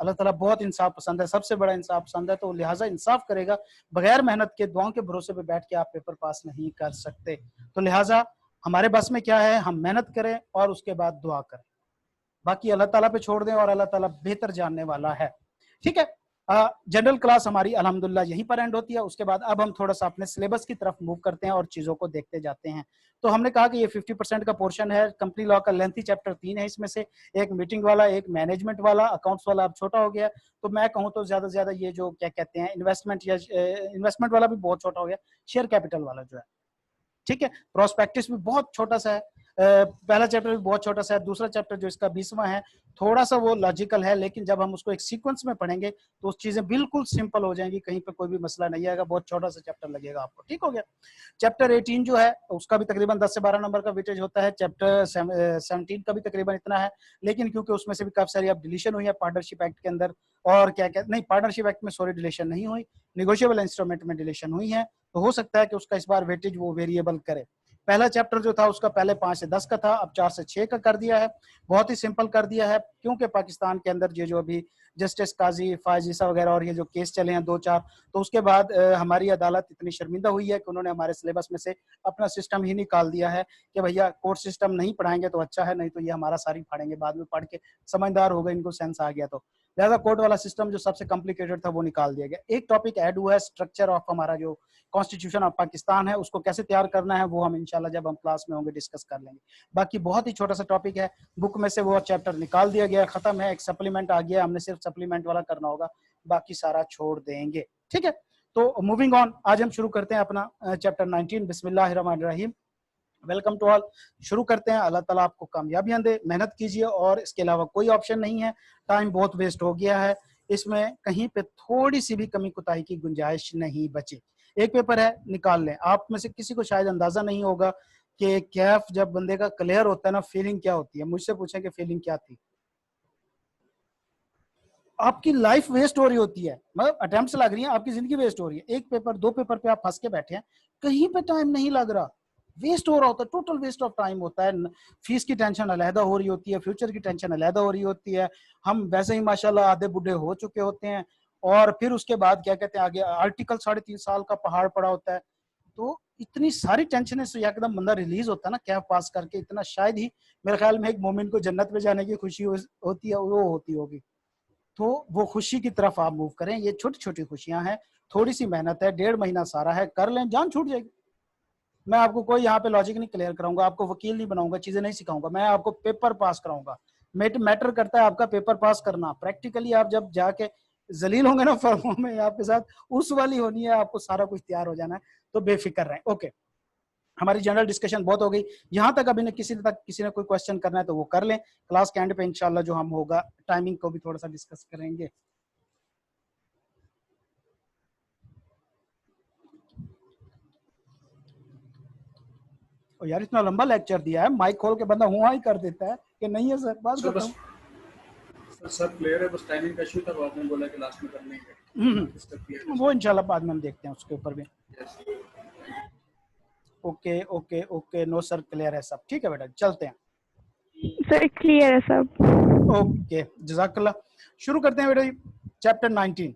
Speaker 1: अल्लाह ताला बहुत इंसाफ पसंद है, सबसे बड़ा इंसाफ पसंद है, तो लिहाजा इंसाफ करेगा। बगैर मेहनत के दुआओं के भरोसे पे बैठ के आप पेपर पास नहीं कर सकते। तो लिहाजा हमारे बस में क्या है, हम मेहनत करें और उसके बाद दुआ करें, बाकी अल्लाह ताला पे छोड़ दें और अल्लाह ताला बेहतर जानने वाला है, ठीक है। जनरल क्लास हमारी अल्हम्दुलिल्लाह यहीं पर एंड होती है। उसके बाद अब हम थोड़ा सा अपने सिलेबस की तरफ मूव करते हैं और चीज़ों को देखते जाते हैं। तो हमने कहा कि ये 50% का पोर्शन है। कंपनी लॉ का लेंथी चैप्टर 3 है, इसमें से एक मीटिंग वाला, एक मैनेजमेंट वाला, अकाउंट्स वाला अब छोटा हो गया। तो मैं कहूँ तो ज्यादा से ज्यादा ये जो क्या कहते हैं इन्वेस्टमेंट, या इन्वेस्टमेंट वाला भी बहुत छोटा हो गया, शेयर कैपिटल वाला जो है, ठीक है। प्रोस्पेक्टिस भी बहुत छोटा सा है, पहला चैप्टर भी बहुत छोटा सा है। दूसरा चैप्टर जो इसका 20वां है, थोड़ा सा वो लॉजिकल है, लेकिन जब हम उसको एक सीक्वेंस में पढ़ेंगे तो उस चीजें बिल्कुल सिंपल हो जाएंगी, कहीं पे कोई भी मसला नहीं आएगा। बहुत छोटा सा चैप्टर लगेगा आपको, ठीक हो गया। चैप्टर 18 जो है उसका भी तकरीबन 10 से 12 नंबर का वेटेज होता है। चैप्टर 17 का भी तकरीबन इतना है, लेकिन क्योंकि उसमें से भी काफी सारी अब डिलीशन हुई है पार्टनरशिप एक्ट के अंदर, और क्या क्या नहीं, पार्टनरशिप एक्ट में सॉरी डिलीशन नहीं हुई, निगोशिएबल इंस्ट्रूमेंट में डिलीशन हुई है, तो हो सकता है कि उसका इस बार वेटेज वो वेरिएबल करे। पहला चैप्टर जो था उसका पहले 5 से 10 का था, अब 4 से 6 का कर दिया है। बहुत ही सिंपल कर दिया है, क्योंकि पाकिस्तान के अंदर ये जो अभी जस्टिस काजी फायजीसा वगैरह और ये जो केस चले हैं 2-4, तो उसके बाद हमारी अदालत इतनी शर्मिंदा हुई है कि उन्होंने हमारे सिलेबस में से अपना सिस्टम ही निकाल दिया है कि भैया कोर्ट सिस्टम नहीं पढ़ाएंगे तो अच्छा है, नहीं तो ये हमारा सारी फाड़ेंगे बाद में, पढ़ के समझदार हो गए, इनको सेंस आ गया। तो लिहाजा कोर्ट वाला सिस्टम जो सबसे कॉम्प्लिकेटेड था वो निकाल दिया गया। एक टॉपिक ऐड हुआ है, स्ट्रक्चर ऑफ हमारा जो कॉन्स्टिट्यूशन ऑफ पाकिस्तान है, उसको कैसे तैयार करना है वो हम इंशाल्लाह जब हम क्लास में होंगे डिस्कस कर लेंगे। बाकी बहुत ही छोटा सा टॉपिक है, बुक में से वो चैप्टर निकाल दिया गया, खत्म है। एक सप्लीमेंट आ गया, हमने सिर्फ सप्लीमेंट वाला करना होगा, बाकी सारा छोड़ देंगे, ठीक है। तो मूविंग ऑन, आज हम शुरू करते हैं अपना चैप्टर 19। बिस्मिल्लाहिर्रहमानिर्रहीम। Welcome to all. शुरू करते हैं। अल्लाह ताला आपको कामयाबियां दे, मेहनत कीजिए, और इसके अलावा कोई ऑप्शन नहीं है। टाइम बहुत वेस्ट हो गया है, इसमें कहीं पे थोड़ी सी भी कमी कुताही की गुंजाइश नहीं बची। एक पेपर है, निकाल लें। आप में से किसी को शायद अंदाजा नहीं होगा कि कैफ जब बंदे का क्लियर होता है ना, फीलिंग क्या होती है। मुझसे पूछें कि फीलिंग क्या थी। आपकी लाइफ वेस्ट हो रही होती है, मतलब अटेम्प्ट्स लग रही हैं, आपकी जिंदगी वेस्ट हो रही है। एक पेपर, दो पेपर पे आप फंस के बैठे हैं, कहीं पे टाइम नहीं लग रहा, वेस्ट हो रहा होता है, टोटल वेस्ट ऑफ टाइम होता है। फीस की टेंशन अलहदा हो रही होती है, फ्यूचर की टेंशन अलहदा हो रही होती है। हम वैसे ही माशाल्लाह आधे बुढ़े हो चुके होते हैं, और फिर उसके बाद क्या कहते हैं, आगे आर्टिकल 3.5 साल का पहाड़ पड़ा होता है। तो इतनी सारी टेंशन से एकदम बंदा रिलीज होता है ना कैफ पास करके, इतना शायद ही मेरे ख्याल में एक मोमिन को जन्नत में जाने की खुशी होती है, वो होती होगी। तो वो खुशी की तरफ आप मूव करें। ये छोटी छोटी खुशियां हैं, थोड़ी सी मेहनत है, 1.5 महीना सारा है, कर लें, जान छूट जाएगी। मैं आपको कोई यहाँ पे लॉजिक नहीं क्लियर कराऊंगा, आपको वकील नहीं बनाऊंगा, चीजें नहीं सिखाऊंगा, मैं आपको पेपर पास कराऊंगा। मैटर करता है आपका पेपर पास करना। प्रैक्टिकली आप जब जाके जलील होंगे ना फर्मों में, आपके साथ उस वाली होनी है, आपको सारा कुछ तैयार हो जाना है। तो बेफिक्र रहें। ओके, हमारी जनरल डिस्कशन बहुत हो गई यहाँ तक। अभी ने किसी ने कोई क्वेश्चन करना है तो वो कर लें। क्लास के एंड पे इंशाल्लाह जो हम होगा, टाइमिंग को भी थोड़ा सा डिस्कस करेंगे। और यार इतना लंबा लेक्चर दिया है, माइक खोल के बंदा हुआ ही कर देता है कि नहीं है सर, बात बताऊं।
Speaker 2: सब क्लियर है, बस टाइमिंग का इशू था, वो आपने बोला कि लास्ट में कर लेंगे।
Speaker 1: वो इंशाल्लाह बाद में हम देखते हैं उसके ऊपर भी। Okay okay okay, no sir clear है सब, ठीक है बेटा, चलते हैं
Speaker 3: सर। क्लियर है सब।
Speaker 1: ओके, जज़ाकल्लाह। शुरू करते हैं बेटा चैप्टर 19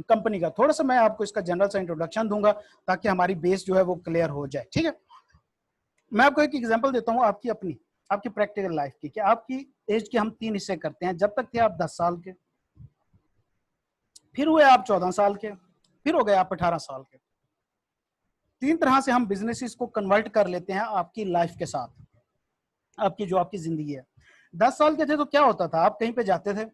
Speaker 1: कंपनी का। थोड़ा सा मैं आपको इसका जनरल सा इंट्रोडक्शन दूंगा ताकि हमारी बेस जो है वो क्लियर हो जाए, ठीक है। मैं आपको एक एग्जांपल देता हूँ आपकी अपनी। आपकी प्रैक्टिकल लाइफ की, कि आपकी एज के हम 3 हिस्से करते हैं। जब तक थे आप 10 साल के, फिर हुए आप 14 साल के, फिर हो गए आप 18 साल के। 3 तरह से हम बिजनेसेस को कन्वर्ट कर लेते हैं आपकी लाइफ के साथ, आपकी जो आपकी जिंदगी है। 10 साल के थे तो क्या होता था, आप कहीं पे जाते थे,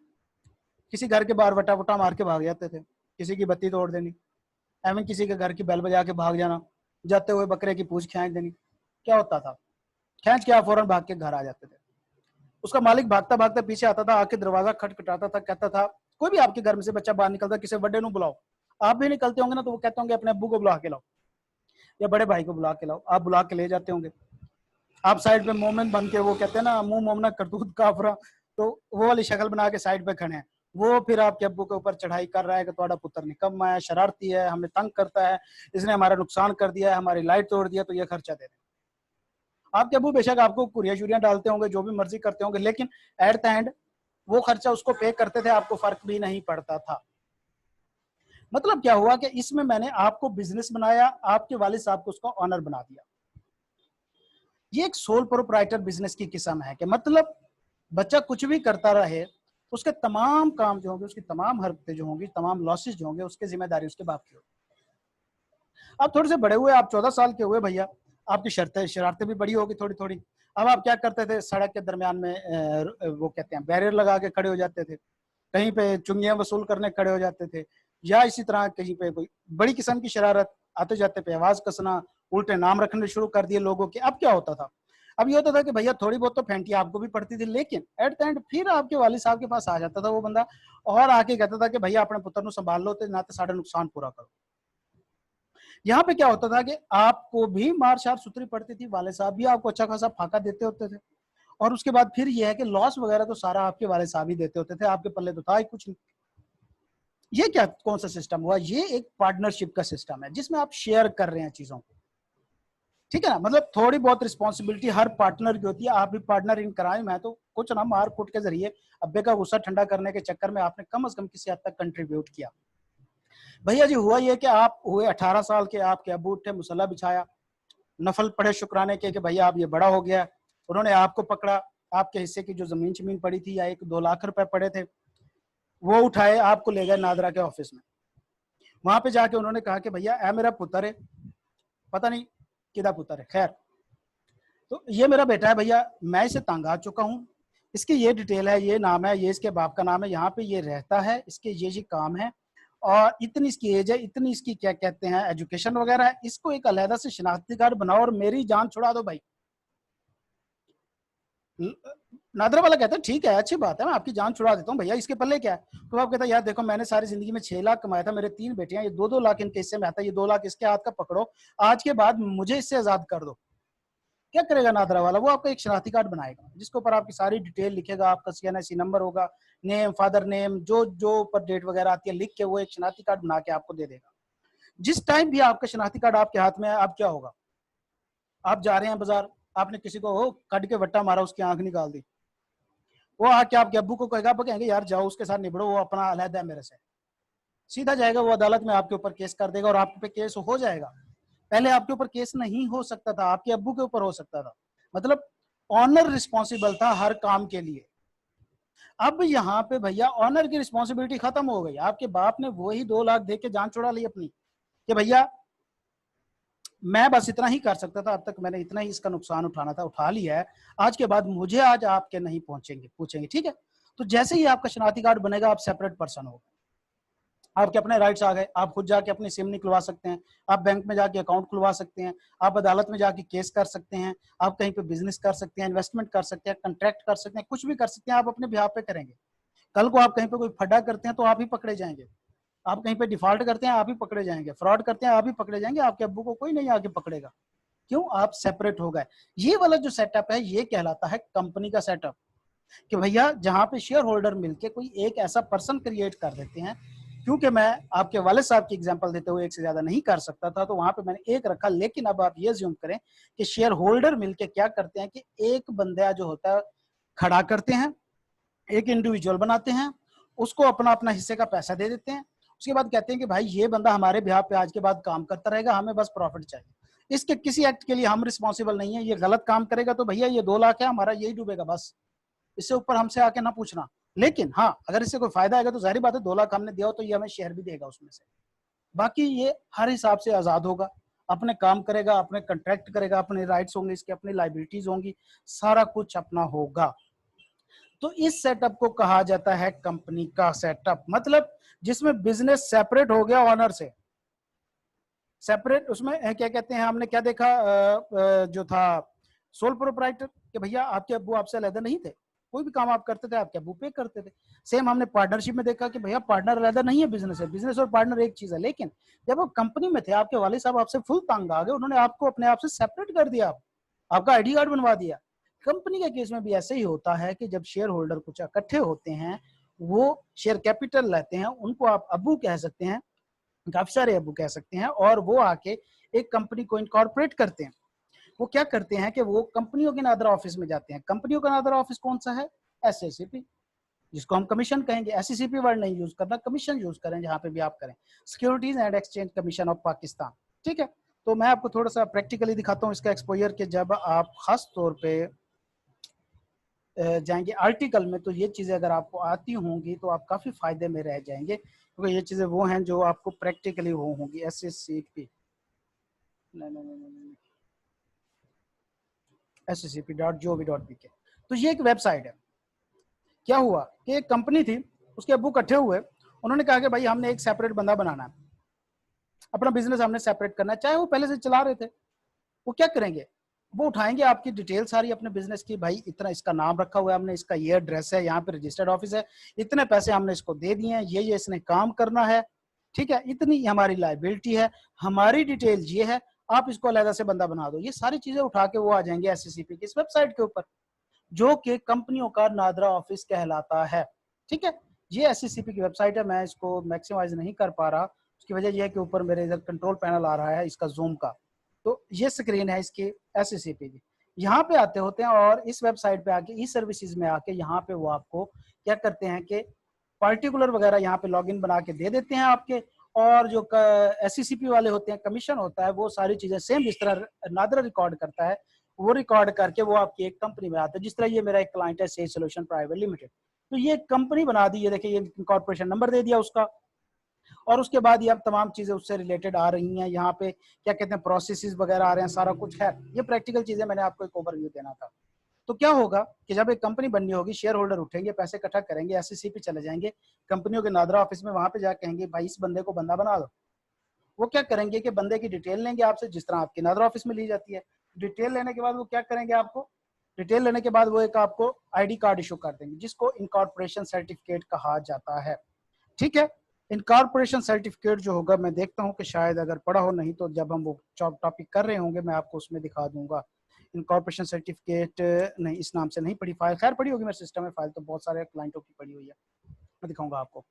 Speaker 1: किसी घर के बाहर वटा वटा मार के भाग जाते थे, किसी की बत्ती तोड़ देनी, एवं किसी के घर की बेल बजा के भाग जाना, जाते हुए बकरे की पूंछ खींच देनी। क्या होता था, खींच के आप फौरन भाग के घर आ जाते थे। उसका मालिक भागता भागता पीछे आता था, आके दरवाजा खटखटाता था, कहता था, कोई भी आपके घर में से बच्चा बाहर निकलता, किसी बड़े को बुलाओ। आप भी निकलते होंगे ना, तो वो कहते होंगे अपने अब्बू को बुला के लाओ या बड़े भाई को बुला के लाओ। आप बुला के ले जाते होंगे, आप साइड पे मोमिन बन के, वो कहते हैं ना मुंह मोमना करतूत काफरा, तो वो वाली शक्ल बना के साइड पे खड़े हैं। वो फिर आपके अब्बू के ऊपर चढ़ाई कर रहा है कि तुम्हारा पुत्र निकम्मा है, शरारती है, हमें तंग करता है, इसने हमारा नुकसान कर दिया है, हमारी लाइट तोड़ दिया, तो ये खर्चा दे दे। आपके अब्बू बेशक आपको कुरिया शुरिया डालते होंगे, जो भी मर्जी करते होंगे, लेकिन एट द एंड वो खर्चा उसको पे करते थे, आपको फर्क भी नहीं पड़ता था। मतलब क्या हुआ कि इसमें मैंने आपको बिजनेस बनाया, आपके वालिद साहब को उसका ऑनर बना दिया। ये एक सोल प्रोप्राइटर बिजनेस की किस्म है कि मतलब बच्चा कुछ भी करता रहे, उसके तमाम काम जो होंगे, उसकी तमाम हरकतें जो होंगी, तमाम लॉसेस जो होंगे, उसकी जिम्मेदारी उसके बाप की होगी। आप थोड़े से बड़े हुए, आप 14 साल के हुए भैया, आपकी शरारतें भी बड़ी होगी थोड़ी थोड़ी। अब आप क्या करते थे, सड़क के दरमियान में वो कहते हैं बैरियर लगा के खड़े हो जाते थे, कहीं पे चुंगियां वसूल करने खड़े हो जाते थे, या इसी तरह कहीं पे कोई बड़ी किस्म की शरारत, आते जाते पे आवाज कसना, उल्टे नाम रखने शुरू कर दिए लोगों के। अब क्या होता था, अब ये होता था कि भैया थोड़ी बहुत तो फेंटी आपको भी पड़ती थी, लेकिन एट द एंड फिर आपके वालिद साहब के पास आ जाता था वो बंदा, और आके कहता था कि भैया अपने पुत्र को संभाल लो, ना तो साढ़े नुकसान पूरा करो। यहाँ पे क्या होता था कि आपको भी मार शार सुतरी पड़ती थी, वाले साहब भी आपको अच्छा खासा फाका देते होते थे, और उसके बाद फिर यह है कि लॉस वगैरह तो सारा आपके वाले साहब ही देते होते थे, आपके पल्ले तो था ही कुछ नहीं। ये क्या कौन सा सिस्टम हुआ, ये एक पार्टनरशिप का सिस्टम है जिसमें आप शेयर कर रहे हैं चीजों को, ठीक है ना। मतलब थोड़ी बहुत रिस्पॉन्सिबिलिटी हर पार्टनर की होती है। आप भी पार्टनर इन क्राइम है, तो कुछ ना मार कूट के जरिए अब्बे का गुस्सा ठंडा करने के चक्कर में आपने कम से कम किसी हद तक कंट्रीब्यूट किया। भैया जी हुआ ये कि आप हुए 18 साल के, आपके अबू उठे, मुसल्ला बिछाया, नफल पढ़े शुक्राने के कि भैया आप ये बड़ा हो गया। उन्होंने आपको पकड़ा, आपके हिस्से की जो जमीन पड़ी थी, या 1-2 लाख रुपए पड़े थे, वो उठाए, आपको ले गए नादरा के ऑफिस में। वहां पे जाके उन्होंने कहा कि भैया ए मेरा पुत्र है, पता नहीं किदा पुत्र है, खैर तो ये मेरा बेटा है भैया, मैं इसे तंग आ चुका हूँ, इसकी ये डिटेल है, ये नाम है, ये इसके बाप का नाम है, यहाँ पे ये रहता है, इसके ये काम है, और इतनी इसकी एज है, इतनी इसकी क्या कहते हैं एजुकेशन वगैरह है, इसको एक अलहदा से शिनाख्ती कार्ड बनाओ और मेरी जान छुड़ा दो भाई। नादरा वाला कहता है ठीक है, अच्छी बात है, मैं आपकी जान छुड़ा देता हूँ भैया, इसके पल्ले क्या है। तो आप कहता है यार देखो, मैंने सारी जिंदगी में 6 लाख कमाया था, मेरे 3 बेटे हैं, ये 2-2 लाख इनके हिस्से में आता है, ये 2 लाख इसके हाथ का पकड़ो, आज के बाद मुझे इससे आजाद कर दो। क्या करेगा नादरा वाला, वो आपका एक शनाख्ती कार्ड बनाएगा जिसके ऊपर आपकी सारी डिटेल लिखेगा, आपका CNIC नंबर होगा, नेम, फादर नेम, जो जो ऊपर डेट वगैरह आती है लिख के वो एक शनाख्ती कार्ड बना के आपको दे देगा। जिस टाइम भी आपका शनाख्ती कार्ड आपके हाथ में है, अब क्या होगा, आप जा रहे हैं बाजार, आपने किसी को हो कट के वट्टा मारा, उसकी आंख निकाल दी, वो आके आपके अब्बू को कहेगा, कहेंगे यार जाओ उसके साथ निबड़ो, वो अपना अलहदा है मेरे से, सीधा जाएगा वो अदालत में आपके ऊपर केस कर देगा और आप पे केस हो जाएगा। पहले आपके ऊपर केस नहीं हो सकता था, आपके अब्बू के ऊपर हो सकता था, मतलब ऑनर रिस्पॉन्सिबल था हर काम के लिए। अब यहाँ पे भैया ऑनर की रिस्पॉन्सिबिलिटी खत्म हो गई, आपके बाप ने वही 2 लाख दे के जान छुड़ा ली अपनी, कि भैया मैं बस इतना ही कर सकता था, अब तक मैंने इतना ही इसका नुकसान उठाना था, उठा लिया है, आज के बाद मुझे आज आपके नहीं पूछेंगे, ठीक है। तो जैसे ही आपका शनाख्ती कार्ड बनेगा, आप सेपरेट पर्सन हो, आपके अपने राइट्स आ गए, आप खुद जाके अपनी सिम निकलवा सकते हैं, आप बैंक में जाके अकाउंट खुलवा सकते हैं, आप अदालत में जाके केस कर सकते हैं, आप कहीं पे बिजनेस कर सकते हैं, इन्वेस्टमेंट कर सकते हैं, कॉन्ट्रैक्ट कर सकते हैं, कुछ भी कर सकते हैं, आप अपने बिहाफ पे करेंगे। कल को आप कहीं पे कोई फड्डा करते हैं तो आप ही पकड़े जाएंगे, आप कहीं पे डिफॉल्ट करते हैं आप ही पकड़े जाएंगे, फ्रॉड करते हैं आप ही पकड़े जाएंगे, आपके अब्बू को कोई नहीं आके पकड़ेगा। क्यों, आप सेपरेट हो गए। ये वाला जो सेटअप है ये कहलाता है कंपनी का सेटअप, कि भैया जहां पे शेयर होल्डर मिलके कोई एक ऐसा पर्सन क्रिएट कर देते हैं, क्योंकि मैं आपके वाले साहब की एग्जांपल देते हुए एक से ज्यादा नहीं कर सकता था, तो वहां पे मैंने एक रखा, लेकिन अब आप ये ज्यूम करें कि शेयर होल्डर मिलके क्या करते हैं कि एक बंदा जो होता है खड़ा करते हैं, एक इंडिविजुअल बनाते हैं, उसको अपना अपना हिस्से का पैसा दे देते हैं, उसके बाद कहते हैं कि भाई ये बंदा हमारे बिहाफ पे आज के बाद काम करता रहेगा, हमें बस प्रॉफिट चाहिए। इसके किसी एक्ट के लिए हम रिस्पॉन्सिबल नहीं है। ये गलत काम करेगा तो भैया ये 2 लाख है हमारा, यही डूबेगा बस, इससे ऊपर हमसे आके ना पूछना। लेकिन हाँ, अगर इससे कोई फायदा आएगा तो जाहिर बात है 2 लाख हमने दिया हो तो ये हमें शेयर भी देगा उसमें से। बाकी ये हर हिसाब से आजाद होगा, अपने काम करेगा, अपने कंट्रैक्ट करेगा, अपने राइट्स होंगे, इसके अपनी लाइबिलिटीज होंगी, सारा कुछ अपना होगा। तो इस सेटअप को कहा जाता है कंपनी का सेटअप, मतलब जिसमें बिजनेस सेपरेट हो गया ऑनर से, सेपरेट। उसमें क्या कहते हैं, हमने क्या देखा, जो था सोल प्रोप्राइटर, कि भैया आपके अब्बू आपसे अलग नहीं थे, कोई भी काम आप करते थे आपके अब्बू पे करते थे। सेम हमने पार्टनरशिप में देखा कि भैया पार्टनर अलग नहीं है, बिजनेस है, बिजनेस और पार्टनर एक चीज है। लेकिन जब आप कंपनी में थे, आपके वालिद साहब आपसे फुल तंग आ गए, उन्होंने आपको अपने आप से सेपरेट कर दिया, आपका आईडी कार्ड बनवा दिया। कंपनी के केस में भी ऐसे ही होता है कि जब शेयर होल्डर कुछ इकट्ठे होते हैं, वो शेयर कैपिटल लेते हैं, उनको आप अब्बू कह सकते हैं, काफी सारे अब्बू कह सकते हैं, और वो आके एक कंपनी को इनकॉर्पोरेट करते हैं। वो क्या करते हैं कि वो कंपनियों के नादरा ऑफिस में जाते हैं। कंपनियों का नादरा ऑफिस कौन सा है? एसएसीपी, जिसको हम कमीशन कहेंगे। एससीसीपी वर्ड नहीं यूज करना, कमीशन यूज करें जहां पे भी आप करें, securities and exchange commission of Pakistan. ठीक है, तो मैं आपको थोड़ा सा प्रैक्टिकली दिखाता हूँ इसका एक्सपोजर, के जब आप खास तौर पे जाएंगे आर्टिकल में, तो ये चीजें अगर आपको आती होंगी तो आप काफी फायदे में रह जाएंगे, क्योंकि ये चीजें वो हैं जो आपको प्रैक्टिकली वो होंगी। एससीसीपी SCCP.gov.pk, तो ये एक वेबसाइट है। क्या हुआ कि एक कंपनी थी, उसके अब्बू इकट्ठे हुए, उन्होंने कहा कि भाई हमने एक सेपरेट बंदा बनाना है, अपना बिजनेस हमने सेपरेट करना है। चाहे वो पहले से चला रहे थे, वो क्या करेंगे, वो उठाएंगे आपकी डिटेल सारी अपने बिजनेस की, भाई इतना इसका नाम रखा हुआ है हमने, इसका ये एड्रेस है, यहाँ पे रजिस्टर्ड ऑफिस है, इतने पैसे हमने इसको दे दिए हैं, ये इसने काम करना है, ठीक है, इतनी हमारी लाइबिलिटी है, हमारी डिटेल ये है, आप इसको अलग से बंदा बना दो। ये सारी चीजें उठा के वो आ जाएंगे एससीसीपी की इस वेबसाइट के ऊपर, जो कि कंपनियों का नादरा ऑफिस कहलाता है। ठीक है, ये एससीसीपी की वेबसाइट है। मैं इसको मैक्सिमाइज नहीं कर पा रहा, उसकी वजह यह है कि ऊपर मेरे इधर कंट्रोल पैनल आ रहा है इसका जूम का, तो ये स्क्रीन है इसकी एससीसीपी की। यहाँ पे आते होते हैं और इस वेबसाइट पे आके ई सर्विसेज में आके यहाँ पे वो आपको क्या करते हैं कि पार्टिकुलर वगैरह यहाँ पे लॉगिन बना के दे देते हैं आपके, और जो एससीसीपी वाले होते हैं, कमीशन होता है, वो सारी चीजें सेम जिस तरह नादरा रिकॉर्ड करता है, वो रिकॉर्ड करके वो आपकी एक कंपनी में आता है। जिस तरह ये मेरा एक क्लाइंट है सेज सॉल्यूशन प्राइवेट लिमिटेड, तो ये कंपनी बना दी, ये देखिए ये कॉर्पोरेशन नंबर दे दिया उसका, और उसके बाद ये अब तमाम चीजें उससे रिलेटेड आ रही हैं, यहाँ पे क्या कहते हैं प्रोसेसेस वगैरह आ रहे हैं, सारा कुछ है। ये प्रैक्टिकल चीजें मैंने आपको एक ओवरव्यू देना था। तो क्या होगा कि जब एक कंपनी बननी होगी, शेयर होल्डर उठेंगे, पैसे इकट्ठा करेंगे, एससीसीपी चले जाएंगे कंपनियों के नादरा ऑफिस में, वहां पे जाकर कहेंगे भाई इस बंदे को बंदा बना दो। वो क्या करेंगे कि बंदे की डिटेल लेंगे आपसे, जिस तरह आपके नादरा ऑफिस में ली जाती है। डिटेल लेने के बाद वो क्या करेंगे, आपको डिटेल लेने के बाद वो एक आपको आईडी कार्ड इशू कर देंगे, जिसको इनकॉर्पोरेशन सर्टिफिकेट कहा जाता है। ठीक है, इनकॉर्पोरेशन सर्टिफिकेट जो होगा, मैं देखता हूँ कि शायद अगर पढ़ा हो, नहीं तो जब हम वो टॉपिक कर रहे होंगे मैं आपको उसमें दिखा दूंगा। इनकॉर्पोरेशन सर्टिफिकेट नहीं, इस नाम से नहीं पढ़ी फाइल, खैर पढ़ी होगी मेरे सिस्टम में फाइल, तो बहुत सारे क्लाइंटों की पढ़ी हुई है, मैं दिखाऊंगा आपको।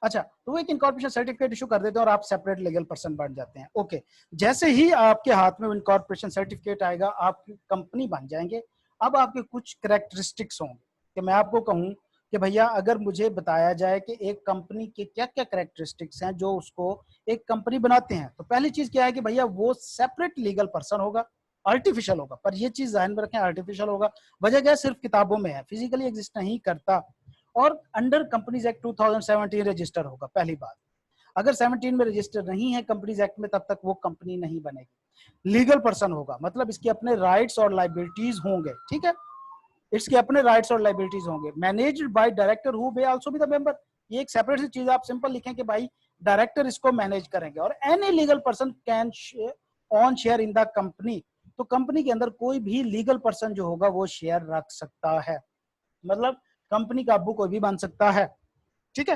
Speaker 1: अच्छा, तो वो एक इनकॉर्पोरेशन सर्टिफिकेट इशू कर देते हैं और आप सेपरेट लीगल पर्सन बन जाते हैं। ओके, जैसे ही आपके हाथ में इनकॉर्पोरेशन सर्टिफिकेट आएगा, आप कंपनी बन जाएंगे। अब आपके कुछ कैरेक्टरिस्टिक्स होंगे कि मैं आपको कहूँ कि भैया अगर मुझे बताया जाए कि एक कंपनी के क्या क्या कैरेक्टरिस्टिक्स हैं जो उसको एक कंपनी बनाते हैं, तो पहली चीज क्या है कि भैया वो सेपरेट लीगल पर्सन होगा, आर्टिफिशियल होगा। पर ये चीज ध्यान में रखें, आर्टिफिशियल होगा, वजह क्या है, सिर्फ किताबों में है, फिजिकली एग्जिस्ट नहीं करता, और अंडर कंपनीज एक्ट 2017 रजिस्टर होगा। पहली बात, अगर 17 में रजिस्टर नहीं है कंपनीज एक्ट में, तब तक वो कंपनी नहीं बनेगी। लीगल पर्सन होगा, मतलब इसके अपने राइट्स और लाइबिलिटीज होंगे। ठीक है, इसके अपने राइट्स और लाइबिलिटीज होंगे। Managed by director who may also be the member, ये एक सेपरेट सी चीज, आप सिंपल लिखें कि भाई डायरेक्टर इसको मैनेज करेंगे। और any legal person can on share in the company, तो कंपनी के अंदर कोई भी लीगल पर्सन जो होगा वो शेयर रख सकता है, मतलब कंपनी का अब्बू कोई भी बन सकता है। ठीक है,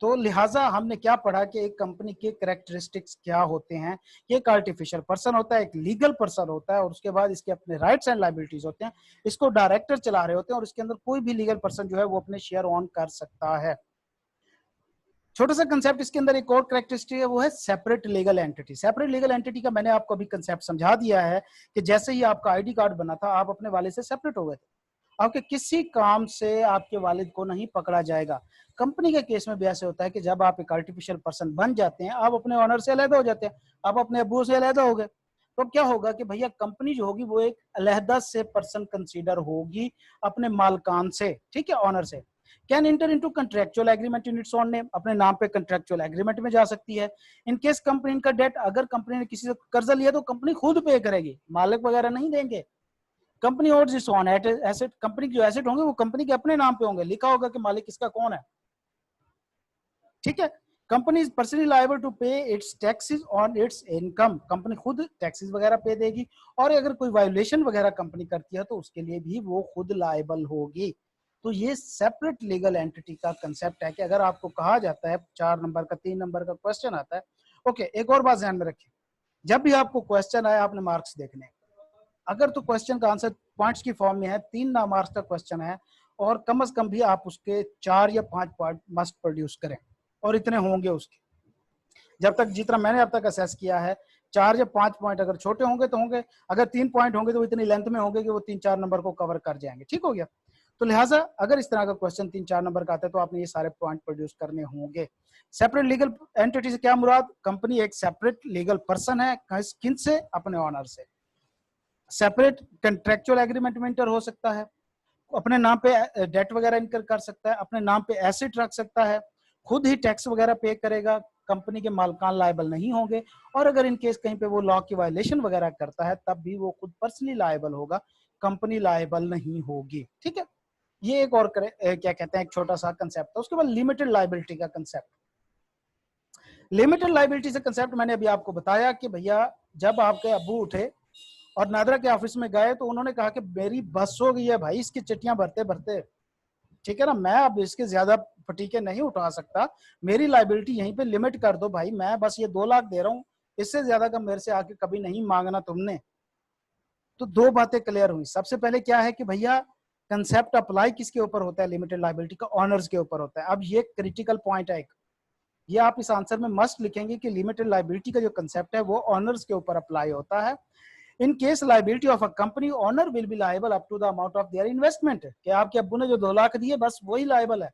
Speaker 1: तो लिहाजा हमने क्या पढ़ा कि एक कंपनी के कैरेक्टरिस्टिक्स क्या होते हैं। एक आर्टिफिशियल पर्सन होता है, एक लीगल पर्सन होता है, और उसके बाद इसके अपने राइट्स एंड लायबिलिटीज होते हैं। इसको डायरेक्टर चला रहे होते हैं, और इसके अंदर कोई भी लीगल पर्सन जो है वो अपने शेयर ऑन कर सकता है। छोटा सा कंसेप्ट इसके अंदर एक और कैरेक्टरिस्टिक है, वो है separate legal entity. Separate legal entity का मैंने आपको अभी कंसेप्ट समझा दिया है कि जैसे ही आपका आईडी कार्ड बना था, आप अपने वालिद से सेपरेट हो गए थे, आपके किसी काम से आपके वालिद को नहीं पकड़ा जाएगा। कंपनी के केस में भी ऐसे होता है कि जब आप एक आर्टिफिशियल पर्सन बन जाते हैं, आप अपने ऑनर से अलग हो जाते हैं, आप अपने अब्बू से अलग हो गए। तो अब क्या होगा कि भैया कंपनी जो होगी वो एक अलहदा से पर्सन कंसीडर होगी अपने मालकान से, ठीक है, ऑनर से। Can inter into contractual agreement in its own name, अपने नाम पे कंट्रेक्चुअल एग्रीमेंट में जा सकती है। इन केस कंपनी का डेट, अगर कंपनी ने किसी से कर्जा लिया तो कंपनी खुद पे करेगी, मालिक वगैरह नहीं देंगे। कंपनी और इट्स ओन एसेट, कंपनी के जो एसेट होंगे वो कंपनी के अपने नाम पे होंगे, लिखा होगा कि मालिक इसका कौन है, ठीक है। Company is personally liable to pay its taxes on its income, company खुद टैक्सेस वगैरह पे देगी, और अगर कोई वायोलेशन वगैरह कंपनी करती है तो उसके लिए भी वो खुद लायबल होगी। तो ये सेपरेट लीगल एंटिटी का कंसेप्ट है कि अगर आपको कहा जाता है 4 नंबर का 3 नंबर का क्वेश्चन आता है, ओके, एक और बात ध्यान में रखिए, जब भी आपको क्वेश्चन आए आपने मार्क्स देखने, अगर तो क्वेश्चन का आंसर पॉइंट्स की फॉर्म में है, 3 मार्क्स का क्वेश्चन है, और कम से कम भी आप उसके 4 या 5 पॉइंट मस्ट प्रोड्यूस करें, और इतने होंगे उसके, जब तक जितना मैंने अब तक असेस किया है 4 या 5 पॉइंट अगर छोटे होंगे तो होंगे, अगर 3 पॉइंट होंगे तो इतनी लेंथ में होंगे कि वो 3-4 नंबर को कवर कर जाएंगे, ठीक हो गया। तो लिहाजा अगर इस तरह का क्वेश्चन 3-4 नंबर का आता है तो आपने ये सारे पॉइंट प्रोड्यूस करने होंगे। सेपरेट लीगल एंटिटी से क्या मुराद, कंपनी एक सेपरेट लीगल पर्सन है, किन से, अपने ऑनर से। सेपरेट कंट्रेक्चुअल एग्रीमेंट में इंटर हो सकता है, अपने नाम पे डेट वगैरह इनकर कर सकता है, अपने नाम पे एसेट रख सकता है, खुद ही टैक्स वगैरह पे करेगा, कंपनी के मालकान लायबल नहीं होंगे, और अगर इन केस कहीं पे वो लॉ की वायलेशन वगैरह करता है तब भी वो खुद पर्सनली लायबल होगा, कंपनी लायबल नहीं होगी, ठीक है। ये एक और क्या कहते हैं, एक छोटा सा कंसेप्ट है। उसके बाद लिमिटेड लायबिलिटी का कंसेप्ट। लिमिटेड लायबिलिटी से कंसेप्ट मैंने अभी आपको बताया कि भैया जब आपके अब्बू उठे और नादरा के ऑफिस में गए तो उन्होंने कहा कि मेरी बस हो गई है भाई इसकी चिट्ठियां भरते भरते, ठीक है ना, मैं अब इसके ज्यादा फटीके नहीं उठा सकता, मेरी लायबिलिटी यहीं पे लिमिट कर दो भाई, मैं बस ये 2 लाख दे रहा हूँ, इससे ज्यादा का मेरे से आके कभी नहीं मांगना तुमने। तो 2 बातें क्लियर हुई। सबसे पहले क्या है कि भैया कंसेप्ट अप्लाई किसके ऊपर होता है, लिमिटेड लायबिलिटी का ऑनर्स के ऊपर होता है। अब ये क्रिटिकल पॉइंट है एक, ये आप इस आंसर में मस्ट लिखेंगे कि लिमिटेड लायबिलिटी का जो कंसेप्ट है वो ऑनर्स के ऊपर अप्लाई होता है। In case liability of a company, owner will be liable up to the amount of their investment, कि आपके अब्बू ने जो 2 लाख दिए बस वही लायबल है,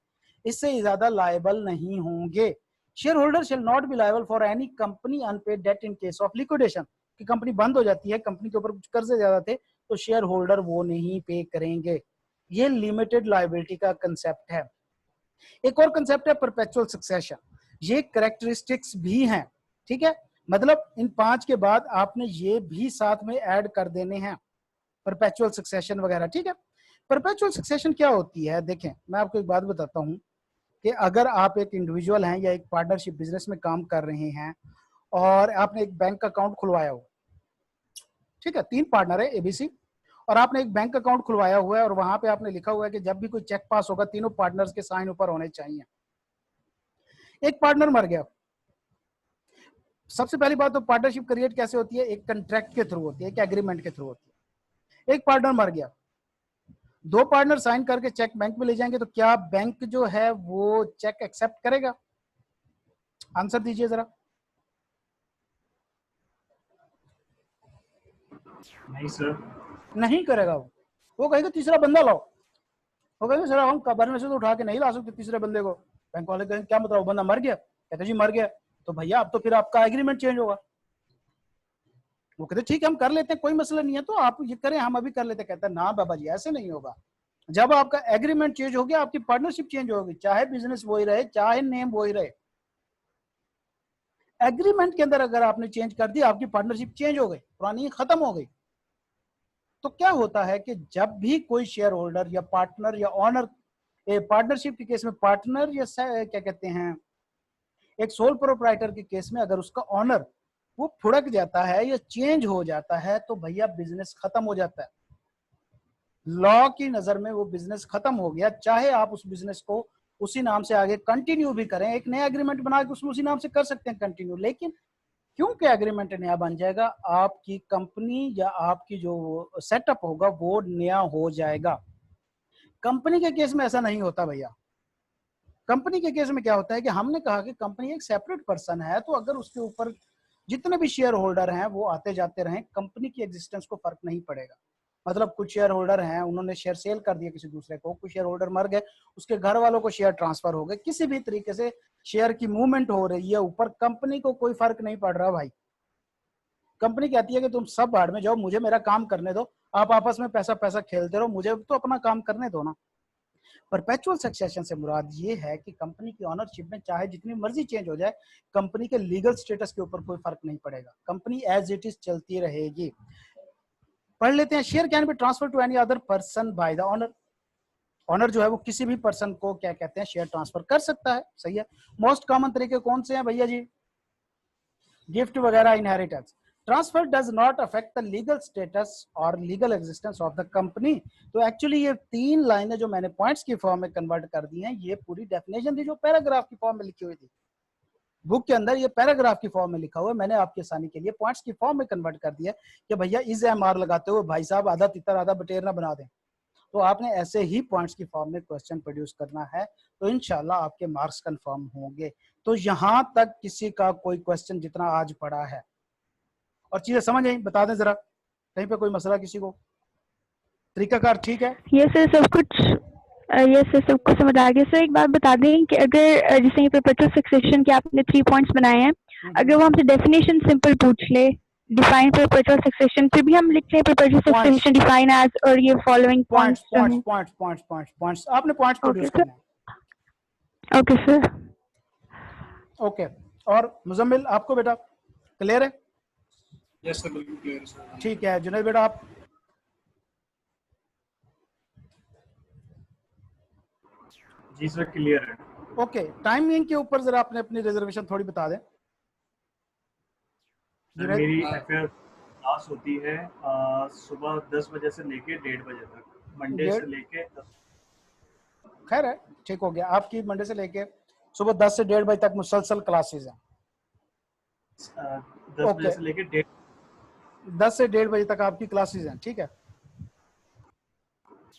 Speaker 1: इससे ज्यादा लायबल नहीं होंगे। Shareholder shall not be liable for any company unpaid debt in case of liquidation, कि कंपनी बंद हो जाती है, कंपनी के ऊपर कुछ कर्जे ज्यादा थे तो शेयर होल्डर वो नहीं पे करेंगे। ये लिमिटेड लायबिलिटी का कंसेप्ट है। एक और कंसेप्ट है परपेचुअल सक्सेशन, ये कैरेक्टरिस्टिक्स भी हैं, ठीक है, मतलब इन 5 के बाद आपने ये भी साथ में ऐड कर देने हैं, परपेचुअल सक्सेशन वगैरह, ठीक है। परपेचुअल सक्सेशन क्या होती है, देखें मैं आपको एक बात बताता हूं कि अगर आप एक इंडिविजुअल हैं या एक पार्टनरशिप बिजनेस में काम कर रहे हैं और आपने एक बैंक अकाउंट खुलवाया हो, ठीक है, 3 पार्टनर है एबीसी, और आपने एक बैंक अकाउंट खुलवाया हुआ है और वहां पे आपने लिखा हुआ है कि जब भी कोई चेक पास होगा तीनों पार्टनर्स के साइन ऊपर होने चाहिए। एक पार्टनर मर गया, सबसे पहली बात तो पार्टनरशिप क्रिएट कैसे होती है, एक कॉन्ट्रैक्ट के थ्रू होती है, एक एग्रीमेंट के थ्रू होती है। एक पार्टनर मर गया, 2 पार्टनर साइन करके चेक बैंक में ले जाएंगे तो क्या बैंक जो है वो चेक एक्सेप्ट करेगा, आंसर दीजिए जरा।
Speaker 2: नहीं सर,
Speaker 1: नहीं करेगा, वो कहेगा तीसरा बंदा लाओ, वो कहेंगे सर हम कबर में से तो उठा के नहीं ला सकते तीसरे बंदे को। बैंक वाले कहेंगे क्या मतलब, बंदा मर गया, कहते जी मर गया, तो भैया अब तो फिर आपका एग्रीमेंट चेंज होगा। वो कहते ठीक है हम कर लेते हैं, कोई मसला नहीं है, तो आप ये करें हम अभी कर लेते हैं। कहता है ना बाबा जी ऐसे नहीं होगा, जब आपका एग्रीमेंट चेंज हो गया आपकी पार्टनरशिप चेंज होगी, चाहे बिजनेस वही रहे चाहे नेम वही रहे, एग्रीमेंट के अंदर अगर आपने चेंज कर दिया आपकी पार्टनरशिप चेंज हो गई, पुरानी खत्म हो गई। तो क्या होता है कि जब भी कोई शेयर होल्डर या पार्टनर या ऑनर, पार्टनरशिप के केस में पार्टनर या क्या कहते हैं एक सोल प्रोप्राइटर के केस में अगर उसका ऑनर वो फुड़क जाता है या चेंज हो जाता है तो भैया बिजनेस खत्म हो जाता है, लॉ की नजर में वो बिजनेस खत्म हो गया, चाहे आप उस बिजनेस को उसी नाम से आगे कंटिन्यू भी करें, एक नया एग्रीमेंट बना के उसमें उसी नाम से कर सकते हैं कंटिन्यू, लेकिन क्योंकि एग्रीमेंट नया बन जाएगा आपकी कंपनी या आपकी जो सेटअप होगा वो नया हो जाएगा। कंपनी के केस में ऐसा नहीं होता भैया, कंपनी के केस में क्या होता है कि हमने कहा कि कंपनी एक सेपरेट पर्सन है, तो अगर उसके ऊपर जितने भी शेयर होल्डर हैं वो आते जाते रहें, कंपनी की एग्जिस्टेंस को फर्क नहीं पड़ेगा। मतलब कुछ शेयर होल्डर हैं उन्होंने शेयर सेल कर दिया किसी दूसरे को, कुछ शेयर होल्डर मर गए उसके घर वालों को शेयर ट्रांसफर हो गए, किसी भी तरीके से शेयर की मूवमेंट हो रही है ऊपर, कंपनी को कोई फर्क नहीं पड़ रहा भाई, कंपनी कहती है कि तुम सब भाड़ में जाओ, मुझे मेरा काम करने दो, आप आपस में पैसा पैसा खेलते रहो, मुझे तो अपना काम करने दो ना। परपेचुअल सक्सेशन से मुराद ये है कि कंपनी की ऑनरशिप में चाहे जितनी मर्जी चेंज हो जाए, कंपनी के लीगल स्टेटस के ऊपर कोई फर्क नहीं पड़ेगा, कंपनी एज इट इज चलती रहेगी। पढ़ लेते हैं, share can be transfer to any other person by the owner. Owner जो है वो किसी भी पर्सन को क्या कहते हैं, शेयर ट्रांसफर कर सकता है, सही है। मोस्ट कॉमन तरीके कौन से हैं भैया जी? गिफ्ट वगैरह, inheritance. Transfer does not affect the legal status और legal existence of the company. तो एक्चुअली ये 3 लाइनें जो मैंने पॉइंट्स की फॉर्म में कन्वर्ट कर दी हैं, ये पूरी डेफिनेशन थी जो पैराग्राफ की फॉर्म में लिखी हुई थी बुक के अंदर, ये पैराग्राफ की फॉर्म में लिखा हुआ है, मैंने आपकी आसानी के लिए पॉइंट्स की फॉर्म में कन्वर्ट कर दिया कि भैया इज एम आर लगाते हुए भाई साहब आधा तितर आधा बटेर ना बना दें। तो आपने ऐसे ही पॉइंट्स की फॉर्म में क्वेश्चन प्रोड्यूस करना है, तो इंशाल्लाह आपके मार्क्स कंफर्म होंगे। तो यहां तक किसी का कोई क्वेश्चन जितना आज पड़ा है और चीजें समझ आई, बता दें जरा, कहीं पे कोई मसला किसी को? तरीकाकार ठीक है?
Speaker 3: यस सर, सब कुछ यस सर, सब कुछ समझ आ गया। सर एक बात बता दें कि अगर जैसे ये परपेचुअल सक्सेशन के आपने 3 पॉइंट्स बनाए हैं, अगर वो हमसे डेफिनेशन सिंपल पूछ ले, डिफाइन परपेचुअल सक्सेशन, फिर भी हम लिखते हैं परपेचुअल सक्सेशन डिफाइन एज और ये following
Speaker 1: points
Speaker 3: points.
Speaker 1: Points points points points आपने पॉइंट्स
Speaker 3: ओके
Speaker 1: प्रोड्यूस
Speaker 3: सर,
Speaker 1: करना है।
Speaker 3: Okay sir.
Speaker 1: ओके, और मुजम्मिल आपको बेटा क्लियर है?
Speaker 2: यस सर, बिल्कुल क्लियर है सर।
Speaker 1: ठीक है, जुनैद बेटा आप?
Speaker 4: जी सर, क्लियर है।
Speaker 1: ओके, टाइमिंग के ऊपर जरा आपने अपनी रिजर्वेशन थोड़ी बता दें। जुनैद?
Speaker 4: मेरी एफआईआर क्लास होती है सुबह 10 बजे से लेके 1:30 बजे तक, मंडे से लेके 10।
Speaker 1: खैर है, ठीक हो गया। आपकी मंडे से लेके सुबह 10 से 1:30 बजे तक मुसलसल क्लासेस हैं।
Speaker 4: 10 बजे से लेके 1:30।
Speaker 1: 10 से 1:30 बजे तक आपकी क्लासेस हैं, ठीक है?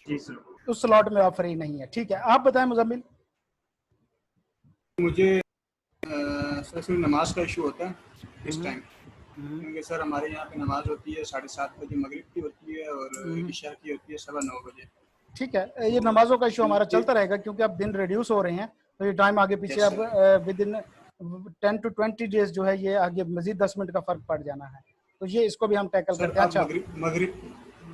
Speaker 4: जी सर।
Speaker 1: उस स्लॉट में आप फ्री नहीं है, ठीक है। आप बताएं मुजम्मिल।
Speaker 2: मुझे सर सिर्फ नमाज का इशू होता है इस टाइम, क्योंकि सर हमारे यहाँ पे नमाज होती है 7:30 बजे मगरिब की होती है और इशा की होती है 9:15 बजे।
Speaker 1: ठीक है, ये नमाजों का इशू हमारा चलता रहेगा क्योंकि अब दिन रिड्यूस हो रहे हैं, तो ये टाइम आगे पीछे अब विद इन 10 to 20 डेज जो है ये आगे मजीद 10 मिनट का फर्क पड़ जाना है, तो ये इसको भी हम टैकल करते हैं। अच्छा,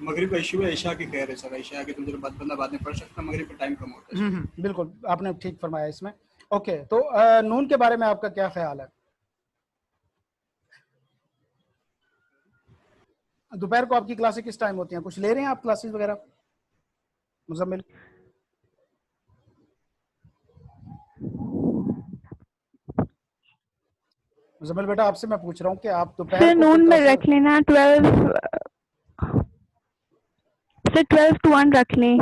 Speaker 2: मगरिब का इशू है, ईशा की कह रहे सर, ईशा के तुम जरा बंदा बाद में पढ़ सकता, मगरिब का टाइम कम होता है।
Speaker 1: बिल्कुल आपने ठीक फरमाया इसमें। ओके, तो नून के बारे में आपका क्या ख्याल है? दोपहर को आपकी क्लासेस किस टाइम होती हैं? कुछ ले रहे हैं आप क्लासेस वगैरह मुजम्मिल? मुजम्मिल बेटा आपसे मैं पूछ रहा हूँ कि आप दोपहर को
Speaker 3: नून में रख लेना 12 से 12 to 1 रख लें।